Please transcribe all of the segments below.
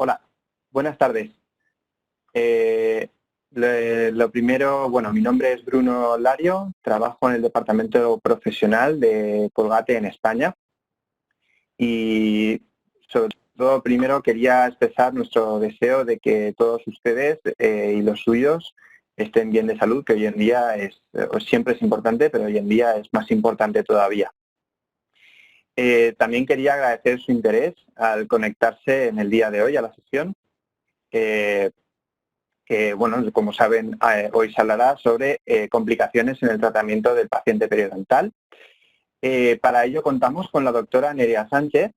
Hola, buenas tardes. Lo primero, bueno, mi nombre es Bruno Lario, trabajo en el departamento profesional de Colgate en España y sobre todo primero quería expresar nuestro deseo de que todos ustedes y los suyos estén bien de salud, que hoy en día siempre es importante, pero hoy en día es más importante todavía. También quería agradecer su interés al conectarse en el día de hoy a la sesión. Que, bueno, como saben, hoy se hablará sobre complicaciones en el tratamiento del paciente periodontal. Para ello contamos con la doctora Nerea Sánchez,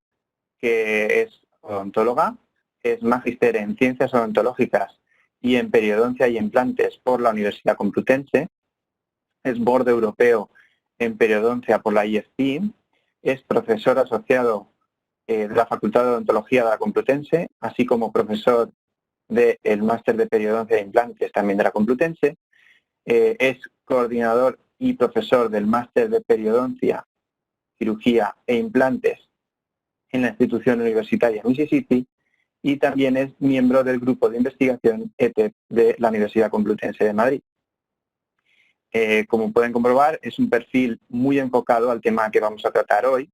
que es odontóloga, es magíster en Ciencias Odontológicas y en Periodoncia y Implantes por la Universidad Complutense, es borde europeo en Periodoncia por la IFP, es profesor asociado de la Facultad de Odontología de la Complutense, así como profesor del máster de periodoncia e implantes también de la Complutense, es coordinador y profesor del máster de periodoncia, cirugía e implantes en la institución universitaria Mississippi y también es miembro del grupo de investigación ETEP de la Universidad Complutense de Madrid. Como pueden comprobar, es un perfil muy enfocado al tema que vamos a tratar hoy,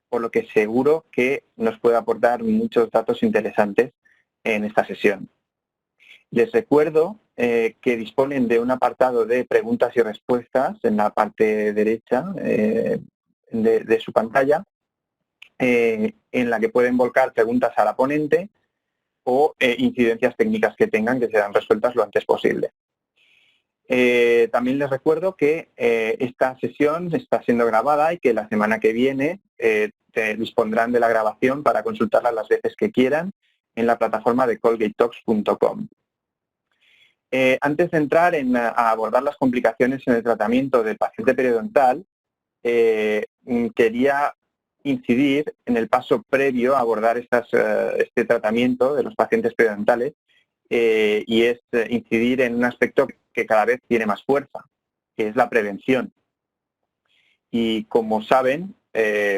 por lo que seguro que nos puede aportar muchos datos interesantes en esta sesión. Les recuerdo que disponen de un apartado de preguntas y respuestas en la parte derecha de su pantalla, en la que pueden volcar preguntas a la ponente o incidencias técnicas que tengan que sean resueltas lo antes posible. También les recuerdo que esta sesión está siendo grabada y que la semana que viene dispondrán de la grabación para consultarla las veces que quieran en la plataforma de colgatetalks.com. Antes de entrar a abordar las complicaciones en el tratamiento del paciente periodontal, quería incidir en el paso previo a abordar este tratamiento de los pacientes periodontales y es incidir en un aspecto que cada vez tiene más fuerza, que es la prevención. Y como saben,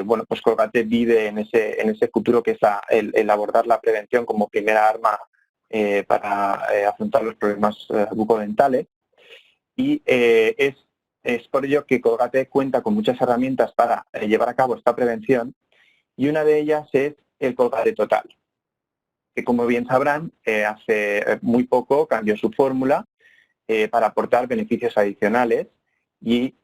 bueno, pues Colgate vive en ese futuro que es el abordar la prevención como primera arma para afrontar los problemas bucodentales y es por ello que Colgate cuenta con muchas herramientas para llevar a cabo esta prevención y una de ellas es el Colgate Total, que como bien sabrán hace muy poco cambió su fórmula para aportar beneficios adicionales y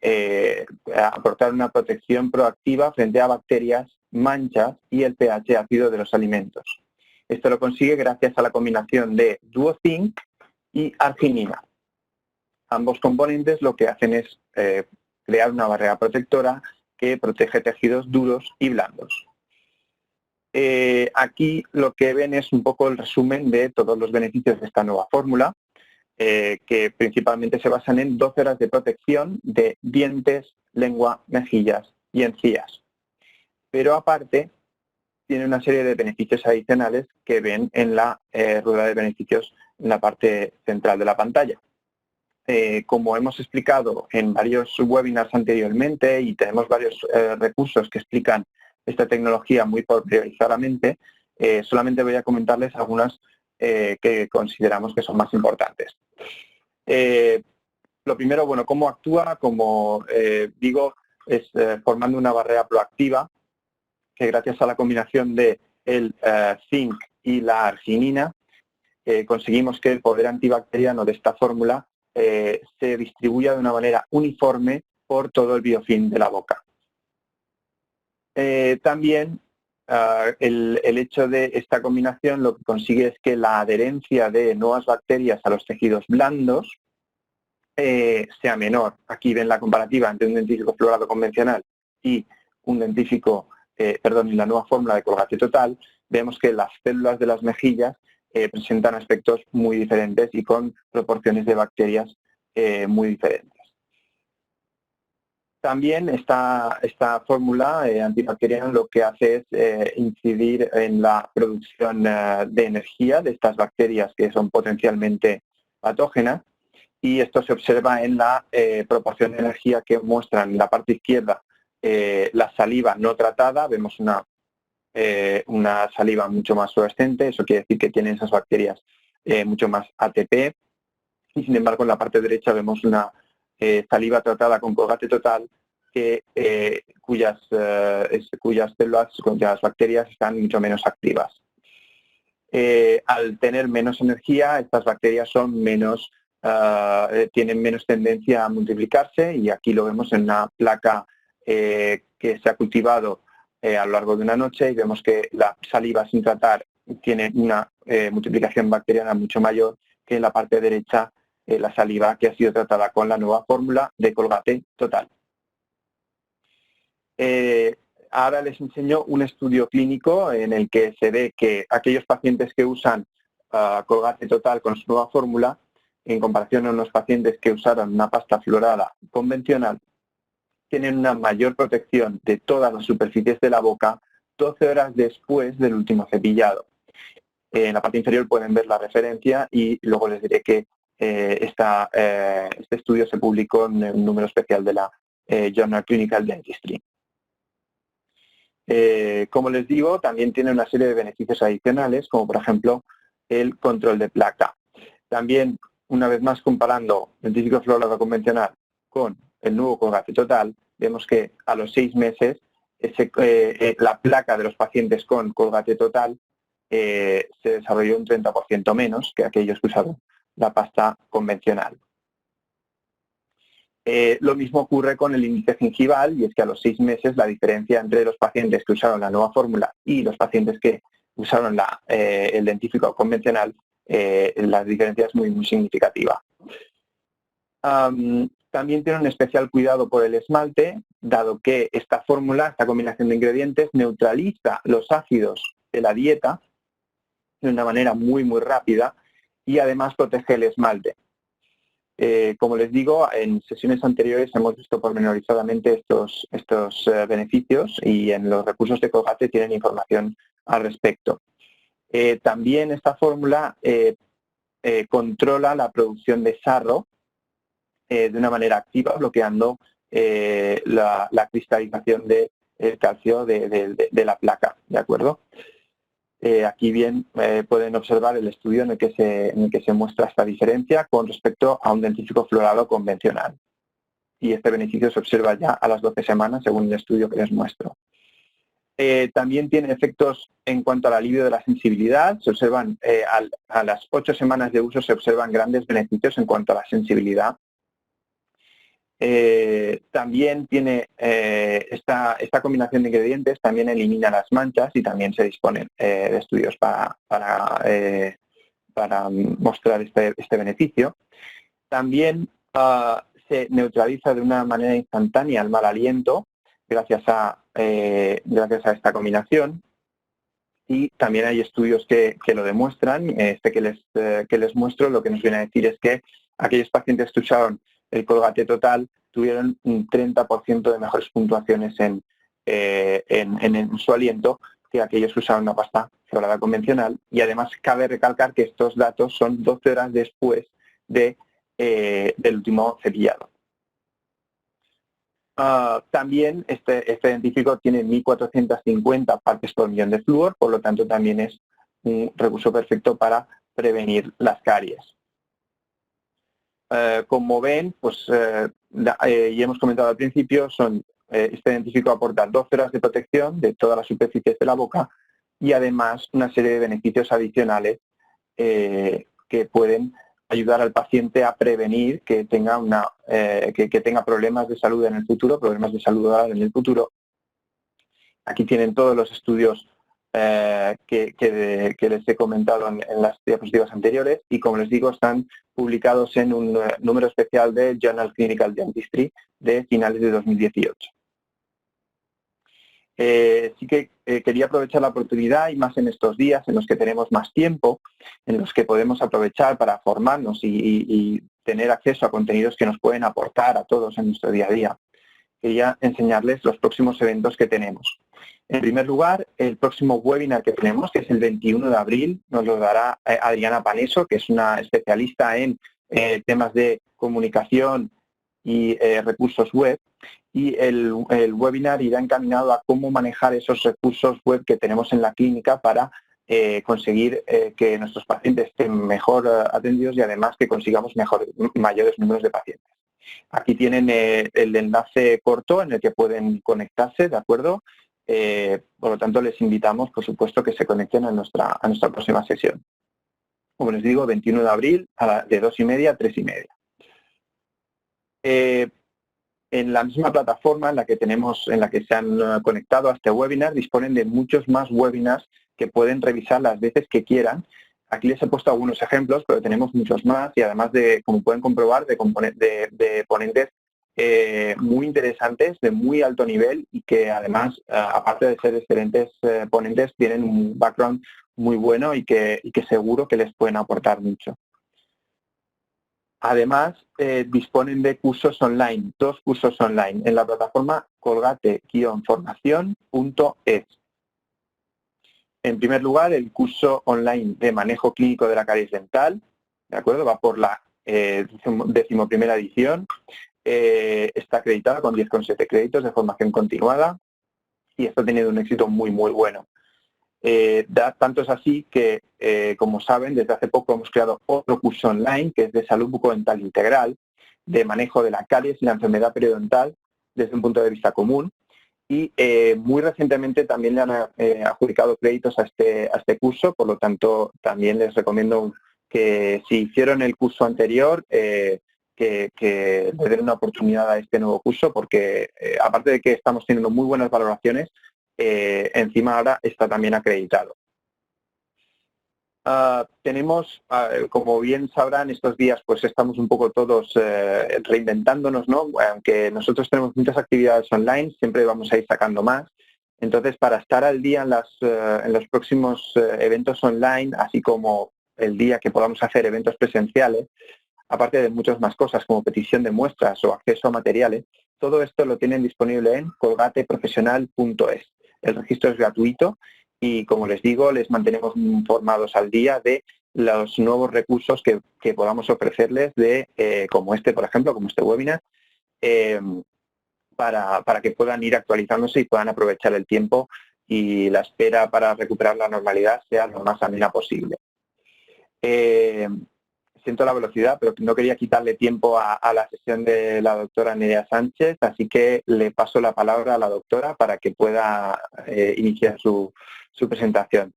aportar una protección proactiva frente a bacterias, manchas y el pH ácido de los alimentos. Esto lo consigue gracias a la combinación de Duozinc y arginina. Ambos componentes lo que hacen es crear una barrera protectora que protege tejidos duros y blandos. Aquí lo que ven es un poco el resumen de todos los beneficios de esta nueva fórmula, que principalmente se basan en 12 horas de protección de dientes, lengua, mejillas y encías. Pero aparte, tiene una serie de beneficios adicionales que ven en la rueda de beneficios en la parte central de la pantalla. Como hemos explicado en varios webinars anteriormente y tenemos varios recursos que explican esta tecnología muy pormenorizadamente, solamente voy a comentarles algunas que consideramos que son más importantes. Lo primero, bueno, cómo actúa, como digo, es formando una barrera proactiva que gracias a la combinación de el zinc y la arginina conseguimos que el poder antibacteriano de esta fórmula se distribuya de una manera uniforme por todo el biofilm de la boca. También el hecho de esta combinación lo que consigue es que la adherencia de nuevas bacterias a los tejidos blandos sea menor. Aquí ven la comparativa entre un dentífrico fluorado convencional y un dentífrico, y la nueva fórmula de Colgate Total. Vemos que las células de las mejillas presentan aspectos muy diferentes y con proporciones de bacterias muy diferentes. También esta fórmula antibacteriana lo que hace es incidir en la producción de energía de estas bacterias que son potencialmente patógenas, y esto se observa en la proporción de energía que muestran en la parte izquierda la saliva no tratada. Vemos una una saliva mucho más fluorescente. Eso quiere decir que tienen esas bacterias mucho más ATP. Y sin embargo, en la parte derecha vemos una saliva tratada con Colgate Total cuyas células, cuyas bacterias están mucho menos activas. Al tener menos energía, estas bacterias son tienen menos tendencia a multiplicarse, y aquí lo vemos en una placa que se ha cultivado a lo largo de una noche, y vemos que la saliva sin tratar tiene una multiplicación bacteriana mucho mayor que en la parte derecha la saliva que ha sido tratada con la nueva fórmula de Colgate Total. Ahora les enseño un estudio clínico en el que se ve que aquellos pacientes que usan Colgate Total con su nueva fórmula, en comparación a unos pacientes que usaron una pasta fluorada convencional, tienen una mayor protección de todas las superficies de la boca 12 horas después del último cepillado. En la parte inferior pueden ver la referencia, y luego les diré que este estudio se publicó en un número especial de la Journal Clinical Dentistry. Como les digo, también tiene una serie de beneficios adicionales, como por ejemplo el control de placa. También, una vez más, comparando dentífrico fluorado convencional con el nuevo Colgate Total, vemos que a los 6 meses la placa de los pacientes con Colgate Total se desarrolló un 30% menos que aquellos que usaron la pasta convencional. Lo mismo ocurre con el índice gingival, y es que a los 6 meses la diferencia entre los pacientes que usaron la nueva fórmula y los pacientes que usaron el dentífrico convencional, la diferencia es muy significativa. También tiene un especial cuidado por el esmalte, dado que esta fórmula, esta combinación de ingredientes, neutraliza los ácidos de la dieta de una manera muy rápida, y además protege el esmalte. Como les digo, en sesiones anteriores hemos visto pormenorizadamente estos beneficios, y en los recursos de Colgate tienen información al respecto. También esta fórmula controla la producción de sarro de una manera activa, bloqueando la cristalización del calcio de la placa, ¿de acuerdo? Aquí bien pueden observar el estudio en el que se muestra esta diferencia con respecto a un dentífrico fluorado convencional. Y este beneficio se observa ya a las 12 semanas, según el estudio que les muestro. También tiene efectos en cuanto al alivio de la sensibilidad. Se observan a las 8 semanas de uso se observan grandes beneficios en cuanto a la sensibilidad. También tiene esta combinación de ingredientes, también elimina las manchas, y también se disponen de estudios para mostrar este beneficio. También se neutraliza de una manera instantánea el mal aliento gracias a esta combinación, y también hay estudios que lo demuestran. Que les muestro lo que nos viene a decir es que aquellos pacientes que usaron el Colgate Total tuvieron un 30% de mejores puntuaciones en su aliento que aquellos que usaron una pasta fluorada convencional, y además cabe recalcar que estos datos son 12 horas después del último cepillado. También este dentífrico tiene 1.450 partes por millón de flúor, por lo tanto también es un recurso perfecto para prevenir las caries. Como ven, pues ya hemos comentado al principio, este dentífrico aporta 12 horas de protección de todas las superficies de la boca, y además una serie de beneficios adicionales que pueden ayudar al paciente a prevenir que tenga problemas de salud en el futuro, problemas de salud oral en el futuro. Aquí tienen todos los estudios que les he comentado en las diapositivas anteriores, y como les digo, están publicados en un número especial de Journal Clinical Dentistry de finales de 2018. Sí que quería aprovechar la oportunidad, y más en estos días en los que tenemos más tiempo, en los que podemos aprovechar para formarnos y tener acceso a contenidos que nos pueden aportar a todos en nuestro día a día. Quería enseñarles los próximos eventos que tenemos. En primer lugar, el próximo webinar que tenemos, que es el 21 de abril, nos lo dará Adriana Paneso, que es una especialista en temas de comunicación y recursos web. y el webinar irá encaminado a cómo manejar esos recursos web que tenemos en la clínica para conseguir que nuestros pacientes estén mejor atendidos y además que consigamos mayores números de pacientes. Aquí tienen el enlace corto en el que pueden conectarse, ¿de acuerdo? Por lo tanto, les invitamos, por supuesto, que se conecten a nuestra próxima sesión. Como les digo, 21 de abril de 2:30 a 3:30. En la misma plataforma en la que se han conectado a este webinar, disponen de muchos más webinars que pueden revisar las veces que quieran. Aquí les he puesto algunos ejemplos, pero tenemos muchos más y además como pueden comprobar, de ponentes muy interesantes, de muy alto nivel y que además, aparte de ser excelentes ponentes, tienen un background muy bueno y que seguro que les pueden aportar mucho. Además, disponen de cursos online, 2 cursos online en la plataforma colgate-formación.es. En primer lugar, el curso online de manejo clínico de la caries dental, ¿de acuerdo? Va por la 11ª edición, está acreditada con 10,7 créditos de formación continuada y esto ha tenido un éxito muy, muy bueno. Tanto es así que, como saben, desde hace poco hemos creado otro curso online que es de salud bucodental integral, de manejo de la caries y la enfermedad periodontal desde un punto de vista común. Y muy recientemente también le han adjudicado créditos a este curso, por lo tanto también les recomiendo que si hicieron el curso anterior, que le den una oportunidad a este nuevo curso, porque aparte de que estamos teniendo muy buenas valoraciones, encima ahora está también acreditado. Tenemos, como bien sabrán, estos días pues estamos un poco todos reinventándonos, ¿no? Aunque nosotros tenemos muchas actividades online, siempre vamos a ir sacando más. Entonces, para estar al día en los próximos eventos online, así como el día que podamos hacer eventos presenciales, aparte de muchas más cosas como petición de muestras o acceso a materiales, todo esto lo tienen disponible en colgateprofesional.es. El registro es gratuito y, como les digo, les mantenemos informados al día de los nuevos recursos que podamos ofrecerles, como este, por ejemplo, como este webinar, para que puedan ir actualizándose y puedan aprovechar el tiempo y la espera para recuperar la normalidad sea lo más amena posible. Siento la velocidad, pero no quería quitarle tiempo a la sesión de la doctora Nerea Sánchez, así que le paso la palabra a la doctora para que pueda iniciar su presentación.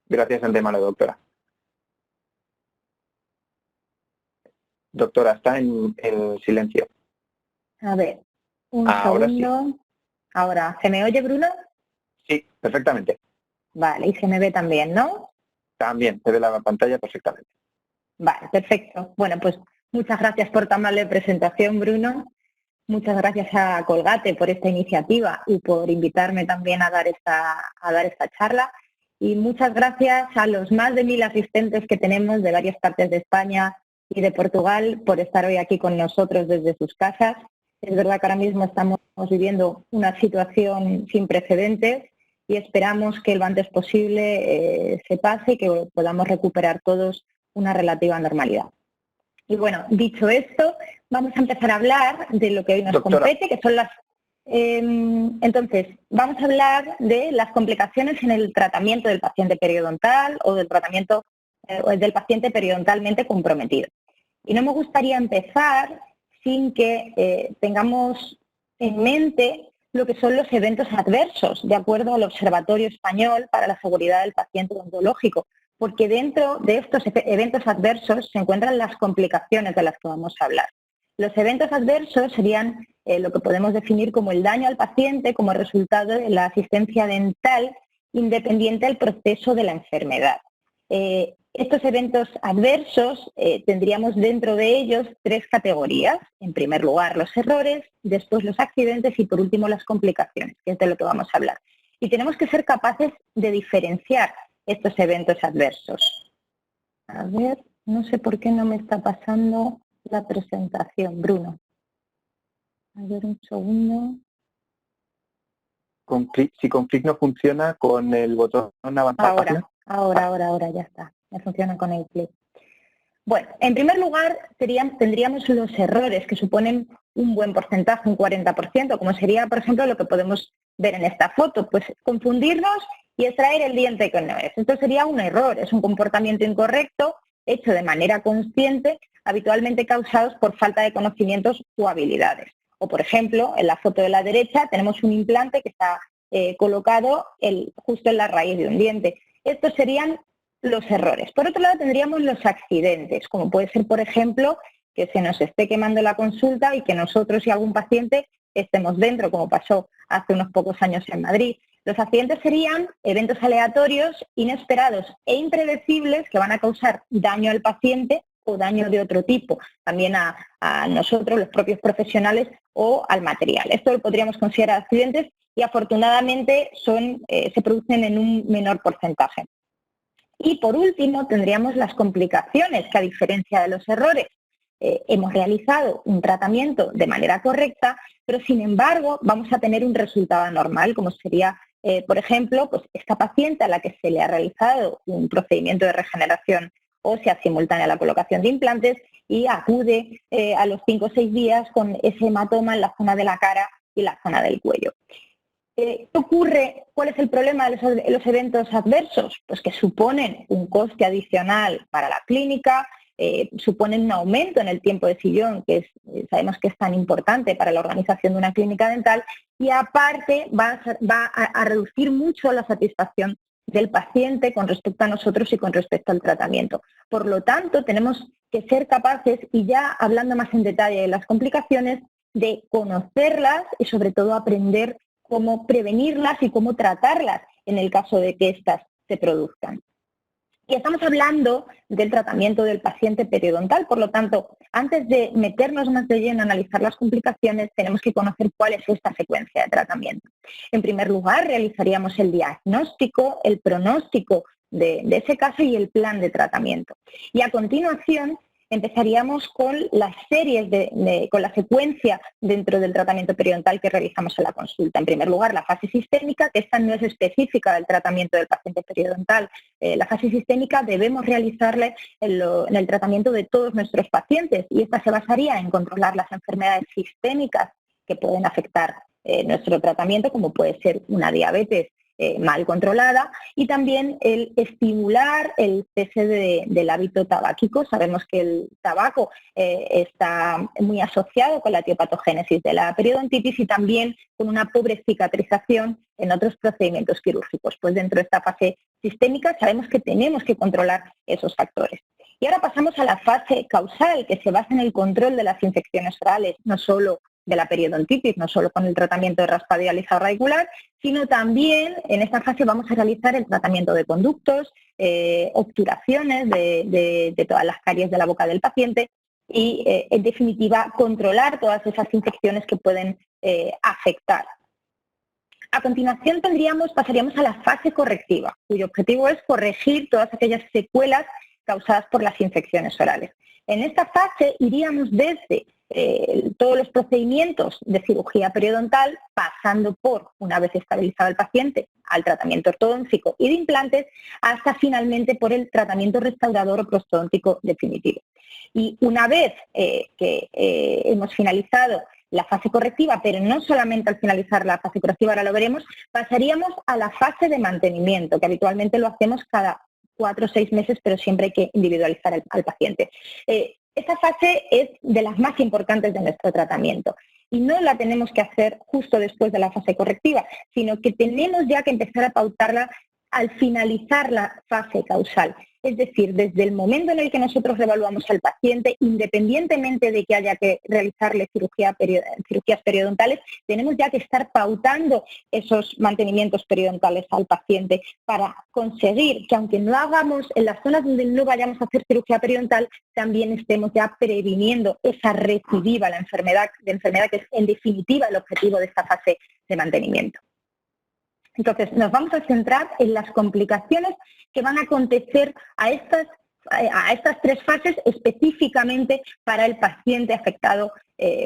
Gracias de antemano, doctora. Doctora, está en silencio. A ver, un Ahora segundo. Sí. Ahora, ¿se me oye, Bruno? Sí, perfectamente. Vale, y se me ve también, ¿no? También, se ve la pantalla perfectamente. Vale, perfecto. Bueno, pues muchas gracias por tan amable presentación, Bruno. Muchas gracias a Colgate por esta iniciativa y por invitarme también a dar esta charla. Y muchas gracias a los más de 1000 asistentes que tenemos de varias partes de España y de Portugal por estar hoy aquí con nosotros desde sus casas. Es verdad que ahora mismo estamos viviendo una situación sin precedentes y esperamos que lo antes posible se pase y que podamos recuperar todos una relativa normalidad. Y bueno, dicho esto, vamos a empezar a hablar de lo que hoy nos compete, que son las... entonces, vamos a hablar de las complicaciones en el tratamiento del paciente periodontal o del tratamiento del paciente periodontalmente comprometido. Y no me gustaría empezar sin que tengamos en mente lo que son los eventos adversos, de acuerdo al Observatorio Español para la Seguridad del Paciente Odontológico, porque dentro de estos eventos adversos se encuentran las complicaciones de las que vamos a hablar. Los eventos adversos serían lo que podemos definir como el daño al paciente como resultado de la asistencia dental independiente del proceso de la enfermedad. Estos eventos adversos tendríamos dentro de ellos 3 categorías. En primer lugar, los errores, después los accidentes y por último las complicaciones, que es de lo que vamos a hablar. Y tenemos que ser capaces de diferenciar estos eventos adversos. A ver, no sé por qué no me está pasando la presentación, Bruno. A ver, un segundo. Si con clic no funciona, con el botón avanzar página. Ahora, ya está. Me funciona con el clic. Bueno, en primer lugar tendríamos los errores que suponen un buen porcentaje, un 40%, como sería, por ejemplo, lo que podemos ver en esta foto, pues confundirnos y extraer el diente que no es. Esto sería un error, es un comportamiento incorrecto hecho de manera consciente, habitualmente causados por falta de conocimientos o habilidades. O, por ejemplo, en la foto de la derecha tenemos un implante que está colocado justo en la raíz de un diente. Estos serían los errores. Por otro lado, tendríamos los accidentes, como puede ser, por ejemplo, que se nos esté quemando la consulta y que nosotros y algún paciente estemos dentro, como pasó hace unos pocos años en Madrid. Los accidentes serían eventos aleatorios, inesperados e impredecibles que van a causar daño al paciente o daño de otro tipo, también a nosotros, los propios profesionales, o al material. Esto lo podríamos considerar accidentes y afortunadamente se producen en un menor porcentaje. Y por último tendríamos las complicaciones, que a diferencia de los errores, hemos realizado un tratamiento de manera correcta, pero sin embargo vamos a tener un resultado anormal, como sería, por ejemplo, pues esta paciente a la que se le ha realizado un procedimiento de regeneración ósea simultánea a la colocación de implantes y acude a los 5 o 6 días con ese hematoma en la zona de la cara y la zona del cuello. ¿Qué ocurre? ¿Cuál es el problema de los eventos adversos? Pues que suponen un coste adicional para la clínica, suponen un aumento en el tiempo de sillón, que sabemos que es tan importante para la organización de una clínica dental, y aparte va a reducir mucho la satisfacción del paciente con respecto a nosotros y con respecto al tratamiento. Por lo tanto, tenemos que ser capaces, y ya hablando más en detalle de las complicaciones, de conocerlas y sobre todo aprender cómo prevenirlas y cómo tratarlas en el caso de que éstas se produzcan. Y estamos hablando del tratamiento del paciente periodontal, por lo tanto, antes de meternos más de lleno a analizar las complicaciones, tenemos que conocer cuál es esta secuencia de tratamiento. En primer lugar, realizaríamos el diagnóstico, el pronóstico de ese caso y el plan de tratamiento. Y a continuación, empezaríamos con las series, con la secuencia dentro del tratamiento periodontal que realizamos en la consulta. En primer lugar, la fase sistémica, que esta no es específica del tratamiento del paciente periodontal. La fase sistémica debemos realizarla en el tratamiento de todos nuestros pacientes, y esta se basaría en controlar las enfermedades sistémicas que pueden afectar nuestro tratamiento, como puede ser una diabetes mal controlada, y también el estimular el cese del hábito tabáquico. Sabemos que el tabaco está muy asociado con la etiopatogénesis de la periodontitis y también con una pobre cicatrización en otros procedimientos quirúrgicos. Pues dentro de esta fase sistémica sabemos que tenemos que controlar esos factores. Y ahora pasamos a la fase causal, que se basa en el control de las infecciones orales, no solo de la periodontitis, no solo con el tratamiento de raspado y alisado radicular, sino también en esta fase vamos a realizar el tratamiento de conductos, obturaciones de todas las caries de la boca del paciente y, en definitiva, controlar todas esas infecciones que pueden afectar. A continuación pasaríamos a la fase correctiva, cuyo objetivo es corregir todas aquellas secuelas causadas por las infecciones orales. En esta fase iríamos desde todos los procedimientos de cirugía periodontal, pasando por, una vez estabilizado el paciente, al tratamiento ortodóntico y de implantes, hasta finalmente por el tratamiento restaurador o prostodóntico definitivo. Y una vez que hemos finalizado la fase correctiva, pero no solamente al finalizar la fase correctiva, ahora lo veremos, pasaríamos a la fase de mantenimiento, que habitualmente lo hacemos cada 4 o 6 meses, pero siempre hay que individualizar al paciente. Esta fase es de las más importantes de nuestro tratamiento y no la tenemos que hacer justo después de la fase correctiva, sino que tenemos ya que empezar a pautarla al finalizar la fase causal. Es decir, desde el momento en el que nosotros reevaluamos al paciente, independientemente de que haya que realizarle cirugías periodontales, tenemos ya que estar pautando esos mantenimientos periodontales al paciente para conseguir que, aunque no hagamos en las zonas donde no vayamos a hacer cirugía periodontal, también estemos ya previniendo esa recidiva, la enfermedad que es en definitiva el objetivo de esta fase de mantenimiento. Entonces, nos vamos a centrar en las complicaciones que van a acontecer a estas 3 fases específicamente para el paciente afectado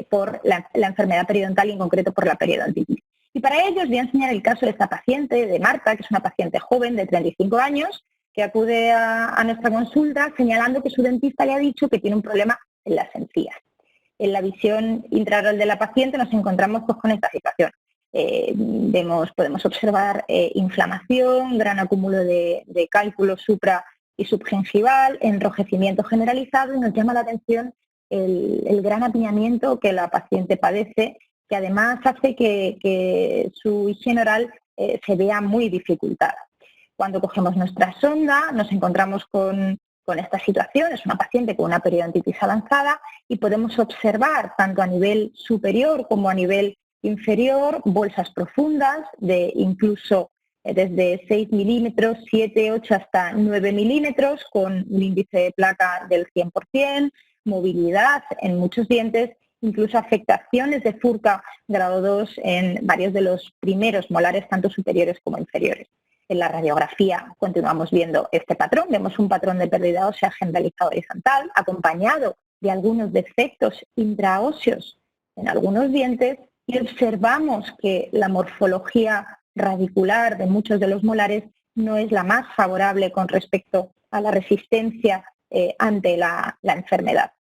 por la enfermedad periodontal y en concreto por la periodontitis. Y para ello os voy a enseñar el caso de esta paciente, de Marta, que es una paciente joven de 35 años, que acude a nuestra consulta señalando que su dentista le ha dicho que tiene un problema en las encías. En la visión intraoral de la paciente nos encontramos pues, con esta situación. Podemos observar inflamación, gran acúmulo de cálculo supra y subgengival, enrojecimiento generalizado, y nos llama la atención el gran apiñamiento que la paciente padece, que además hace que su higiene oral se vea muy dificultada. Cuando cogemos nuestra sonda nos encontramos con esta situación. Es una paciente con una periodontitis avanzada y podemos observar tanto a nivel superior como a nivel inferior bolsas profundas de incluso desde 6 milímetros, 7, 8 hasta 9 milímetros, con un índice de placa del 100%, movilidad en muchos dientes, incluso afectaciones de furca grado 2 en varios de los primeros molares, tanto superiores como inferiores. En la radiografía continuamos viendo este patrón, vemos un patrón de pérdida ósea generalizado horizontal, acompañado de algunos defectos intraóseos en algunos dientes, y observamos que la morfología radicular de muchos de los molares no es la más favorable con respecto a la resistencia ante la enfermedad.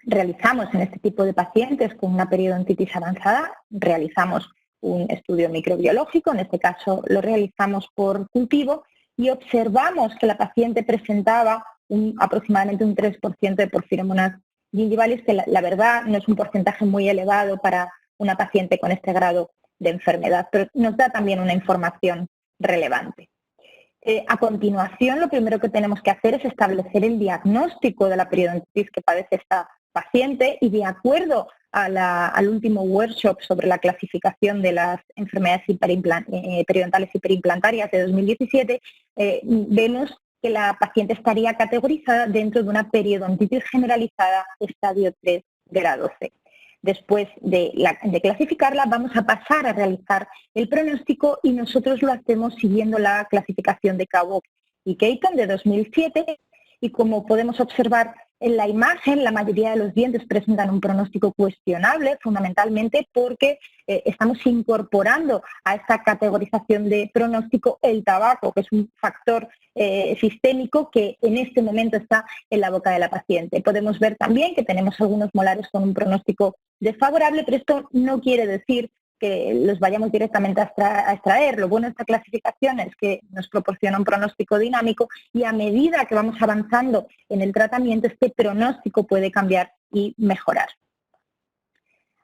Realizamos en este tipo de pacientes con una periodontitis avanzada, realizamos un estudio microbiológico, en este caso lo realizamos por cultivo, y observamos que la paciente presentaba aproximadamente un 3% de porfiromonas gingivalis, que la verdad no es un porcentaje muy elevado para una paciente con este grado de enfermedad, pero nos da también una información relevante. A continuación, lo primero que tenemos que hacer es establecer el diagnóstico de la periodontitis que padece esta paciente, y de acuerdo al último workshop sobre la clasificación de las enfermedades periodontales hiperimplantarias de 2017, vemos que la paciente estaría categorizada dentro de una periodontitis generalizada estadio 3 grado C. Después de clasificarla, vamos a pasar a realizar el pronóstico, y nosotros lo hacemos siguiendo la clasificación de Kawok y Keiton de 2007, y como podemos observar en la imagen, la mayoría de los dientes presentan un pronóstico cuestionable, fundamentalmente porque estamos incorporando a esta categorización de pronóstico el tabaco, que es un factor sistémico que en este momento está en la boca de la paciente. Podemos ver también que tenemos algunos molares con un pronóstico desfavorable, pero esto no quiere decir que los vayamos directamente a extraer. Lo bueno de esta clasificación es que nos proporciona un pronóstico dinámico, y a medida que vamos avanzando en el tratamiento, este pronóstico puede cambiar y mejorar.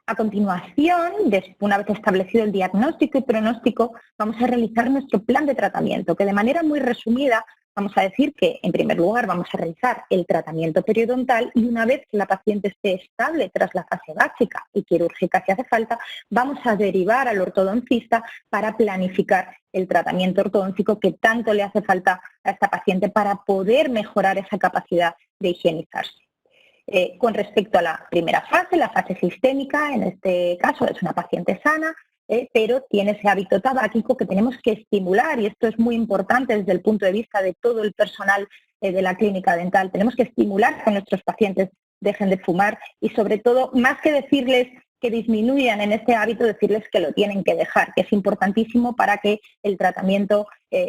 A continuación, una vez establecido el diagnóstico y pronóstico, vamos a realizar nuestro plan de tratamiento, que de manera muy resumida vamos a decir que, en primer lugar, vamos a realizar el tratamiento periodontal, y una vez que la paciente esté estable tras la fase básica y quirúrgica si hace falta, vamos a derivar al ortodoncista para planificar el tratamiento ortodóntico que tanto le hace falta a esta paciente para poder mejorar esa capacidad de higienizarse. Con respecto a la primera fase, la fase sistémica, en este caso es una paciente sana, pero tiene ese hábito tabáquico que tenemos que estimular, y esto es muy importante desde el punto de vista de todo el personal de la clínica dental. Tenemos que estimular que nuestros pacientes dejen de fumar, y sobre todo, más que decirles que disminuyan en este hábito, decirles que lo tienen que dejar, que es importantísimo para que el tratamiento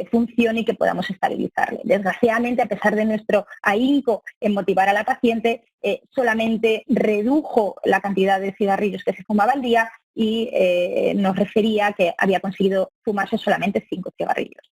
funcione y que podamos estabilizarle. Desgraciadamente, a pesar de nuestro ahínco en motivar a la paciente, solamente redujo la cantidad de cigarrillos que se fumaba al día, y nos refería que había conseguido fumarse solamente 5 cigarrillos.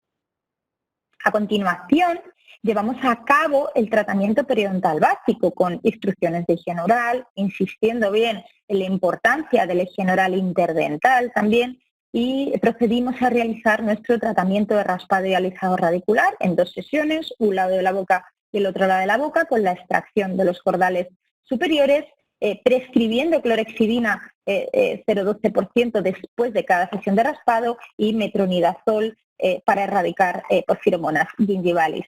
A continuación, llevamos a cabo el tratamiento periodontal básico con instrucciones de higiene oral, insistiendo bien en la importancia de la higiene oral interdental también, y procedimos a realizar nuestro tratamiento de raspado y alisado radicular en 2 sesiones, un lado de la boca y el otro lado de la boca, con la extracción de los cordales superiores, prescribiendo clorexidina 0,12% después de cada sesión de raspado, y metronidazol para erradicar porfiromonas gingivalis.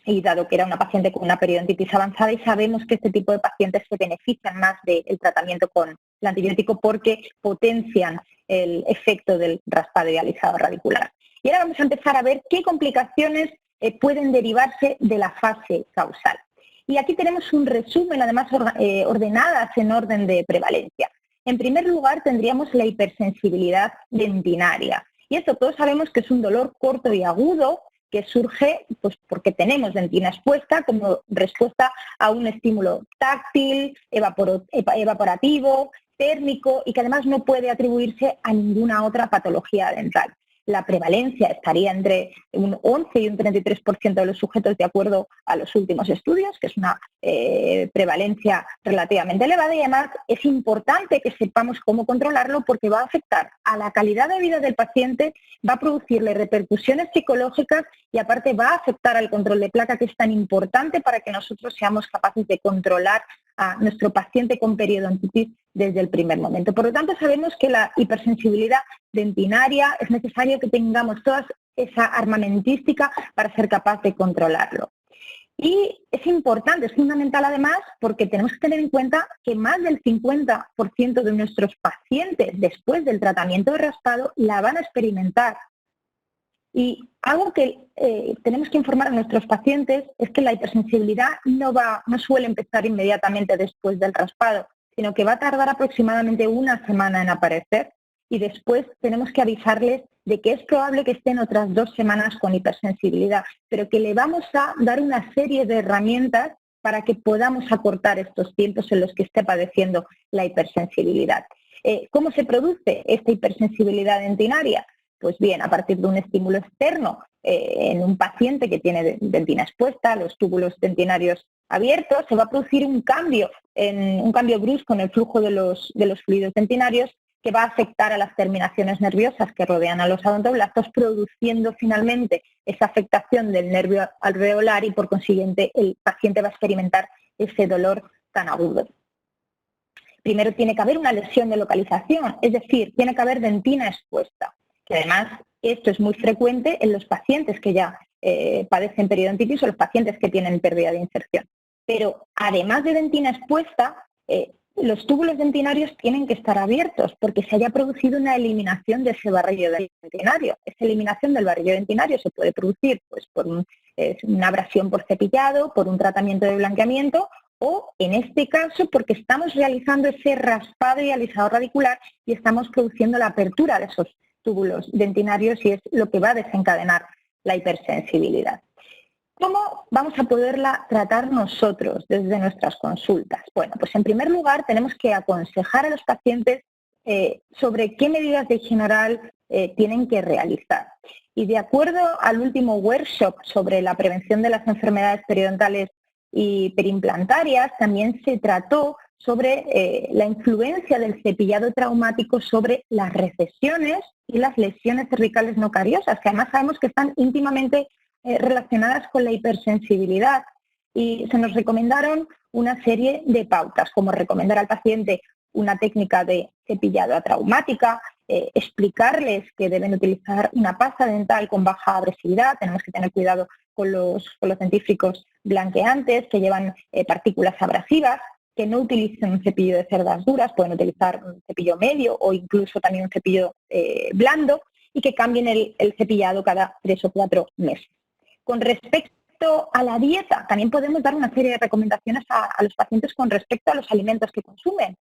Y dado que era una paciente con una periodontitis avanzada, y sabemos que este tipo de pacientes se benefician más del tratamiento con el antibiótico porque potencian el efecto del raspado y alisado radicular. Y ahora vamos a empezar a ver qué complicaciones pueden derivarse de la fase causal. Y aquí tenemos un resumen, además ordenadas en orden de prevalencia. En primer lugar, tendríamos la hipersensibilidad dentinaria. Y esto todos sabemos que es un dolor corto y agudo, que surge pues, porque tenemos dentina expuesta como respuesta a un estímulo táctil, evaporativo, térmico y que además no puede atribuirse a ninguna otra patología dental. La prevalencia estaría entre un 11 y un 33% de los sujetos de acuerdo a los últimos estudios, que es una prevalencia relativamente elevada y además es importante que sepamos cómo controlarlo porque va a afectar a la calidad de vida del paciente, va a producirle repercusiones psicológicas y aparte va a afectar al control de placa, que es tan importante para que nosotros seamos capaces de controlar a nuestro paciente con periodontitis desde el primer momento. Por lo tanto, sabemos que la hipersensibilidad dentinaria es necesario que tengamos toda esa armamentística para ser capaz de controlarlo. Y es importante, es fundamental además, porque tenemos que tener en cuenta que más del 50% de nuestros pacientes después del tratamiento de raspado la van a experimentar. Y algo que tenemos que informar a nuestros pacientes es que la hipersensibilidad no suele empezar inmediatamente después del raspado, sino que va a tardar aproximadamente una semana en aparecer y después tenemos que avisarles de que es probable que estén otras 2 semanas con hipersensibilidad, pero que le vamos a dar una serie de herramientas para que podamos acortar estos tiempos en los que esté padeciendo la hipersensibilidad. ¿Cómo se produce esta hipersensibilidad dentinaria? Pues bien, a partir de un estímulo externo en un paciente que tiene dentina expuesta, los túbulos dentinarios abiertos, se va a producir un cambio brusco en el flujo de los fluidos dentinarios que va a afectar a las terminaciones nerviosas que rodean a los odontoblastos, produciendo finalmente esa afectación del nervio alveolar y por consiguiente el paciente va a experimentar ese dolor tan agudo. Primero tiene que haber una lesión de localización, es decir, tiene que haber dentina expuesta, que además esto es muy frecuente en los pacientes que ya padecen periodontitis o los pacientes que tienen pérdida de inserción. Pero además de dentina expuesta, los túbulos dentinarios tienen que estar abiertos porque se haya producido una eliminación de ese barrillo dentinario. Esa eliminación del barrillo dentinario se puede producir pues, por una abrasión por cepillado, por un tratamiento de blanqueamiento o, en este caso, porque estamos realizando ese raspado y alisado radicular y estamos produciendo la apertura de esos túbulos dentinarios y es lo que va a desencadenar la hipersensibilidad. ¿Cómo vamos a poderla tratar nosotros desde nuestras consultas? Bueno, pues en primer lugar tenemos que aconsejar a los pacientes sobre qué medidas de higiene oral tienen que realizar. Y de acuerdo al último workshop sobre la prevención de las enfermedades periodontales y perimplantarias, también se trató sobre la influencia del cepillado traumático sobre las recesiones y las lesiones cervicales no cariosas, que además sabemos que están íntimamente relacionadas con la hipersensibilidad y se nos recomendaron una serie de pautas, como recomendar al paciente una técnica de cepillado atraumática, explicarles que deben utilizar una pasta dental con baja agresividad, tenemos que tener cuidado con los dentífricos blanqueantes que llevan partículas abrasivas, que no utilicen un cepillo de cerdas duras, pueden utilizar un cepillo medio o incluso también un cepillo blando y que cambien el cepillado cada 3 o 4 meses. Con respecto a la dieta, también podemos dar una serie de recomendaciones a los pacientes con respecto a los alimentos que consumen,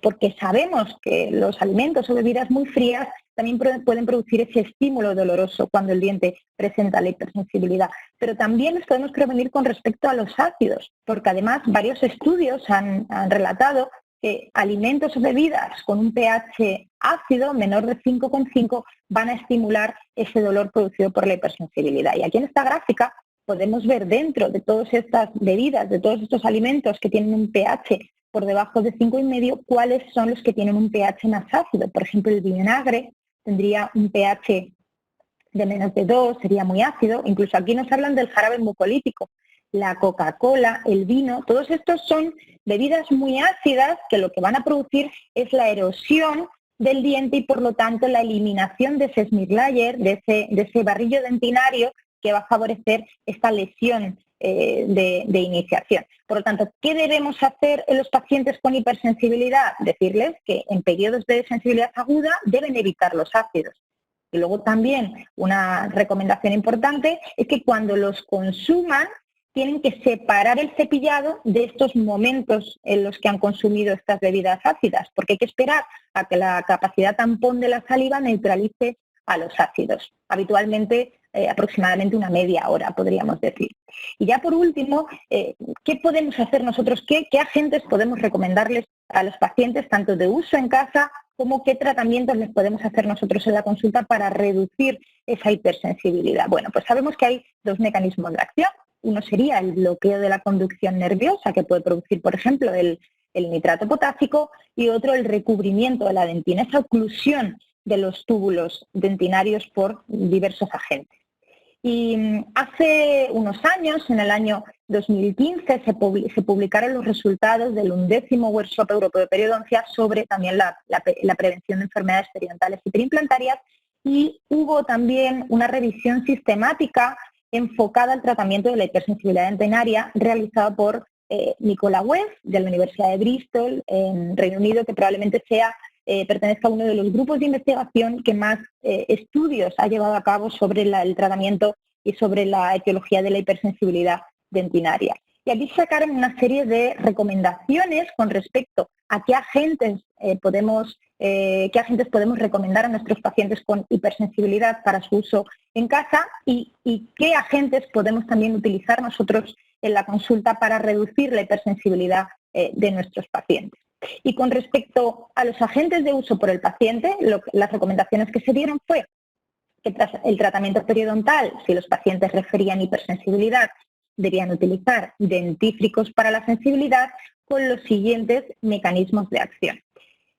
porque sabemos que los alimentos o bebidas muy frías también pueden producir ese estímulo doloroso cuando el diente presenta la hipersensibilidad. Pero también nos podemos prevenir con respecto a los ácidos, porque además varios estudios han relatado que alimentos o bebidas con un pH ácido menor de 5,5 van a estimular ese dolor producido por la hipersensibilidad. Y aquí en esta gráfica podemos ver dentro de todas estas bebidas, de todos estos alimentos que tienen un pH por debajo de 5,5, cuáles son los que tienen un pH más ácido. Por ejemplo, el vinagre tendría un pH de menos de 2, sería muy ácido. Incluso aquí nos hablan del jarabe mucolítico. La Coca-Cola, el vino, todos estos son bebidas muy ácidas que lo que van a producir es la erosión del diente y por lo tanto la eliminación de ese Smith layer, de ese barrillo dentinario que va a favorecer esta lesión de iniciación. Por lo tanto, ¿qué debemos hacer en los pacientes con hipersensibilidad? Decirles que en periodos de sensibilidad aguda deben evitar los ácidos. Y luego también una recomendación importante es que cuando los consuman tienen que separar el cepillado de estos momentos en los que han consumido estas bebidas ácidas, porque hay que esperar a que la capacidad tampón de la saliva neutralice a los ácidos. Habitualmente aproximadamente una media hora, podríamos decir. Y ya por último, ¿qué podemos hacer nosotros? ¿Qué agentes podemos recomendarles a los pacientes, tanto de uso en casa como qué tratamientos les podemos hacer nosotros en la consulta para reducir esa hipersensibilidad? Bueno, pues sabemos que hay dos mecanismos de acción. Uno sería el bloqueo de la conducción nerviosa, que puede producir, por ejemplo, el nitrato potásico, y otro el recubrimiento de la dentina, esa oclusión de los túbulos dentinarios por diversos agentes. Y hace unos años, en el año 2015, se publicaron los resultados del 11º Workshop Europeo de Periodoncia sobre también la prevención de enfermedades periodontales hiperimplantarias, y hubo también una revisión sistemática enfocada al tratamiento de la hipersensibilidad dentinaria realizada por Nicola West, de la Universidad de Bristol, en Reino Unido, que probablemente pertenezca a uno de los grupos de investigación que más estudios ha llevado a cabo sobre el tratamiento y sobre la etiología de la hipersensibilidad dentinaria. Y aquí sacaron una serie de recomendaciones con respecto a qué agentes podemos recomendar a nuestros pacientes con hipersensibilidad para su uso en casa, y qué agentes podemos también utilizar nosotros en la consulta para reducir la hipersensibilidad de nuestros pacientes. Y con respecto a los agentes de uso por el paciente, las recomendaciones que se dieron fue que tras el tratamiento periodontal, si los pacientes referían hipersensibilidad, deberían utilizar dentífricos para la sensibilidad con los siguientes mecanismos de acción.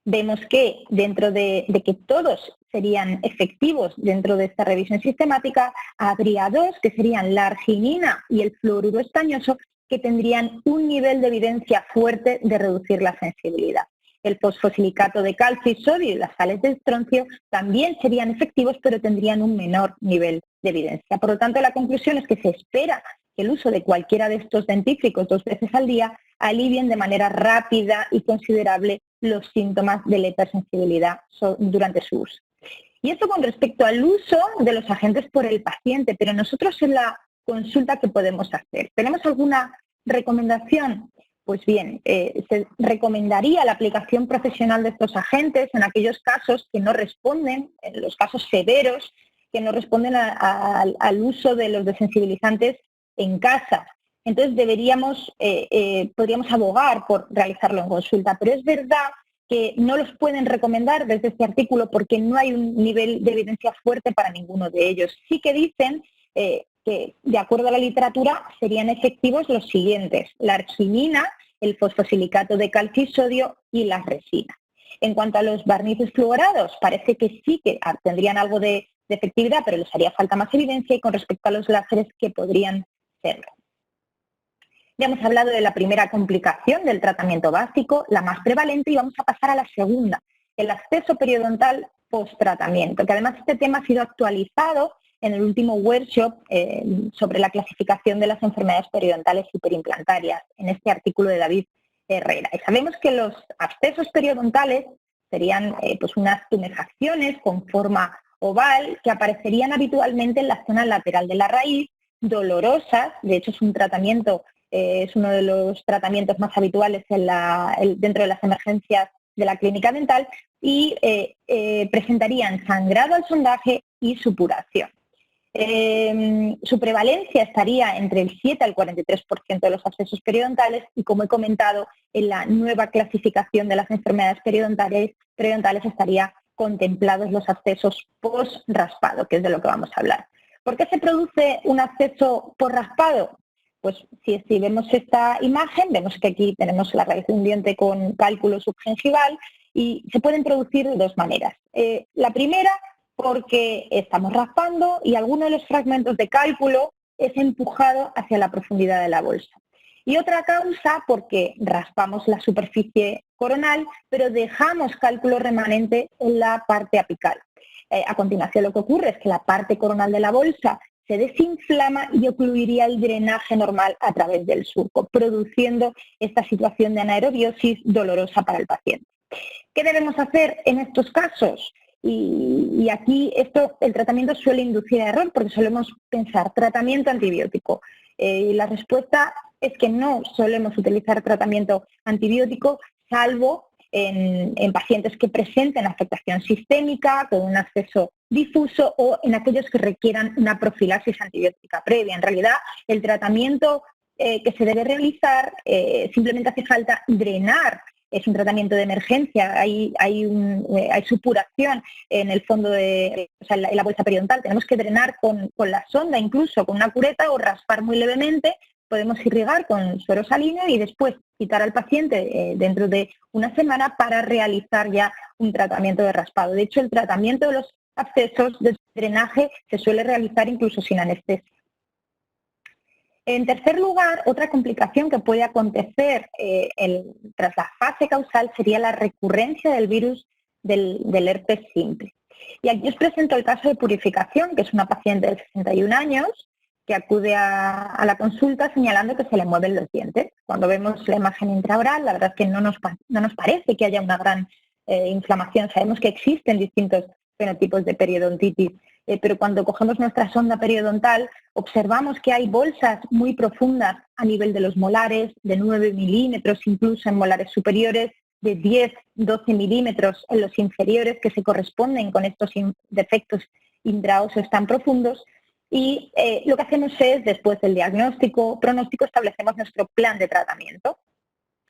Vemos que dentro de que todos serían efectivos dentro de esta revisión sistemática, habría dos, que serían la arginina y el fluoruro estañoso, que tendrían un nivel de evidencia fuerte de reducir la sensibilidad. El fosfosilicato de calcio y sodio y las sales de estroncio también serían efectivos, pero tendrían un menor nivel de evidencia. Por lo tanto, la conclusión es que se espera que el uso de cualquiera de estos dentífricos 2 veces al día alivien de manera rápida y considerable los síntomas de la hipersensibilidad durante su uso. Y esto con respecto al uso de los agentes por el paciente, pero nosotros en la consulta, ¿qué podemos hacer? ¿Tenemos alguna recomendación? Pues bien, se recomendaría la aplicación profesional de estos agentes en aquellos casos que no responden, en los casos severos, que no responden al uso de los desensibilizantes en casa. Entonces podríamos abogar por realizarlo en consulta, pero es verdad que no los pueden recomendar desde este artículo porque no hay un nivel de evidencia fuerte para ninguno de ellos. Sí que dicen que, de acuerdo a la literatura, serían efectivos los siguientes: la arginina, el fosfosilicato de calcio y sodio y las resinas. En cuanto a los barnices fluorados, parece que sí que tendrían algo de efectividad, pero les haría falta más evidencia, y con respecto a los láseres, que podrían serlo. Ya hemos hablado de la primera complicación del tratamiento básico, la más prevalente, y vamos a pasar a la segunda, el acceso periodontal post-tratamiento, que además este tema ha sido actualizado en el último workshop sobre la clasificación de las enfermedades periodontales hiperimplantarias, en este artículo de David Herrera. Y sabemos que los abscesos periodontales serían pues unas tumefacciones con forma oval que aparecerían habitualmente en la zona lateral de la raíz, dolorosas. De hecho, es uno de los tratamientos más habituales dentro de las emergencias de la clínica dental, y presentarían sangrado al sondaje y supuración. Su prevalencia estaría entre el 7 al 43% de los abscesos periodontales, y, como he comentado, en la nueva clasificación de las enfermedades periodontales estaría contemplados los abscesos post-raspado, que es de lo que vamos a hablar. ¿Por qué se produce un absceso post-raspado? Pues si vemos esta imagen, vemos que aquí tenemos la raíz de un diente con cálculo subgengival, y se pueden producir de dos maneras. La primera, porque estamos raspando y alguno de los fragmentos de cálculo es empujado hacia la profundidad de la bolsa. Y otra causa, porque raspamos la superficie coronal, pero dejamos cálculo remanente en la parte apical. A continuación, lo que ocurre es que la parte coronal de la bolsa se desinflama y ocluiría el drenaje normal a través del surco, produciendo esta situación de anaerobiosis dolorosa para el paciente. ¿Qué debemos hacer en estos casos? Y aquí el tratamiento suele inducir a error, porque solemos pensar tratamiento antibiótico. Y la respuesta es que no solemos utilizar tratamiento antibiótico, salvo en pacientes que presenten afectación sistémica, con un acceso difuso o en aquellos que requieran una profilaxis antibiótica previa. En realidad, el tratamiento que se debe realizar simplemente hace falta drenar. Es un tratamiento de emergencia, hay supuración en el fondo en la bolsa periodontal. Tenemos que drenar con la sonda, incluso con una cureta, o raspar muy levemente. Podemos irrigar con suero salino y después quitar al paciente dentro de una semana para realizar ya un tratamiento de raspado. De hecho, el tratamiento de los abscesos de drenaje se suele realizar incluso sin anestesia. En tercer lugar, otra complicación que puede acontecer tras la fase causal sería la recurrencia del virus del herpes simple. Y aquí os presento el caso de Purificación, que es una paciente de 61 años que acude a la consulta señalando que se le mueven los dientes. Cuando vemos la imagen intraoral, la verdad es que no nos parece que haya una gran inflamación. Sabemos que existen distintos fenotipos de periodontitis, pero cuando cogemos nuestra sonda periodontal observamos que hay bolsas muy profundas a nivel de los molares, de 9 milímetros incluso en molares superiores, de 10, 12 milímetros en los inferiores, que se corresponden con estos defectos intraóseos tan profundos. Y lo que hacemos es, después del pronóstico, establecemos nuestro plan de tratamiento.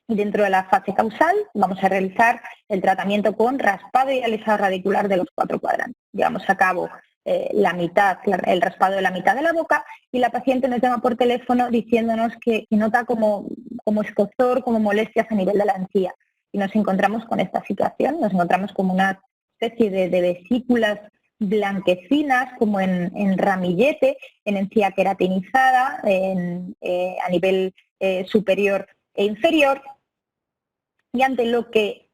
Y dentro de la fase causal vamos a realizar el tratamiento con raspado y alisado radicular de los 4 cuadrantes. Llevamos a cabo el raspado de la mitad de la boca, y la paciente nos llama por teléfono diciéndonos que nota como escozor, como molestias a nivel de la encía. Y nos encontramos con esta situación, nos encontramos como una especie de vesículas blanquecinas, como en ramillete, en encía queratinizada, a nivel superior e inferior. Y ante lo que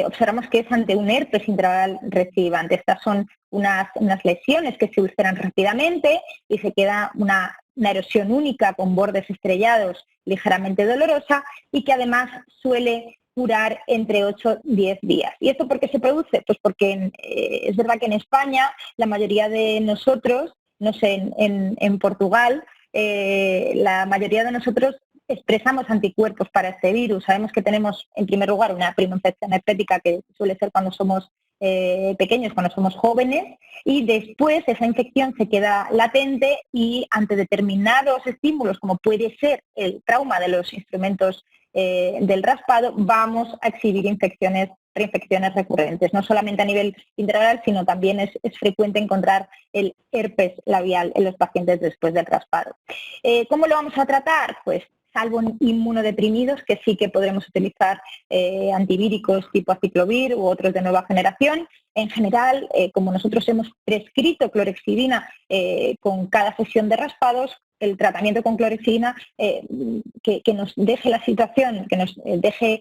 observamos que es ante un herpes intraoral recidivante. Estas son unas lesiones que se ulceran rápidamente y se queda una erosión única con bordes estrellados, ligeramente dolorosa, y que además suele curar entre 8 y 10 días. ¿Y esto por qué se produce? Pues porque es verdad que en España la mayoría de nosotros, no sé, en Portugal, la mayoría de nosotros expresamos anticuerpos para este virus. Sabemos que tenemos, en primer lugar, una primoinfección herpética, que suele ser cuando somos pequeños, cuando somos jóvenes, y después esa infección se queda latente y ante determinados estímulos, como puede ser el trauma de los instrumentos del raspado, vamos a exhibir reinfecciones recurrentes. No solamente a nivel intraoral, sino también es frecuente encontrar el herpes labial en los pacientes después del raspado. ¿Cómo lo vamos a tratar? Pues salvo inmunodeprimidos, que sí que podremos utilizar antivíricos tipo aciclovir u otros de nueva generación. En general, como nosotros hemos prescrito clorhexidina con cada sesión de raspados, el tratamiento con clorhexidina que nos deje la situación, que nos deje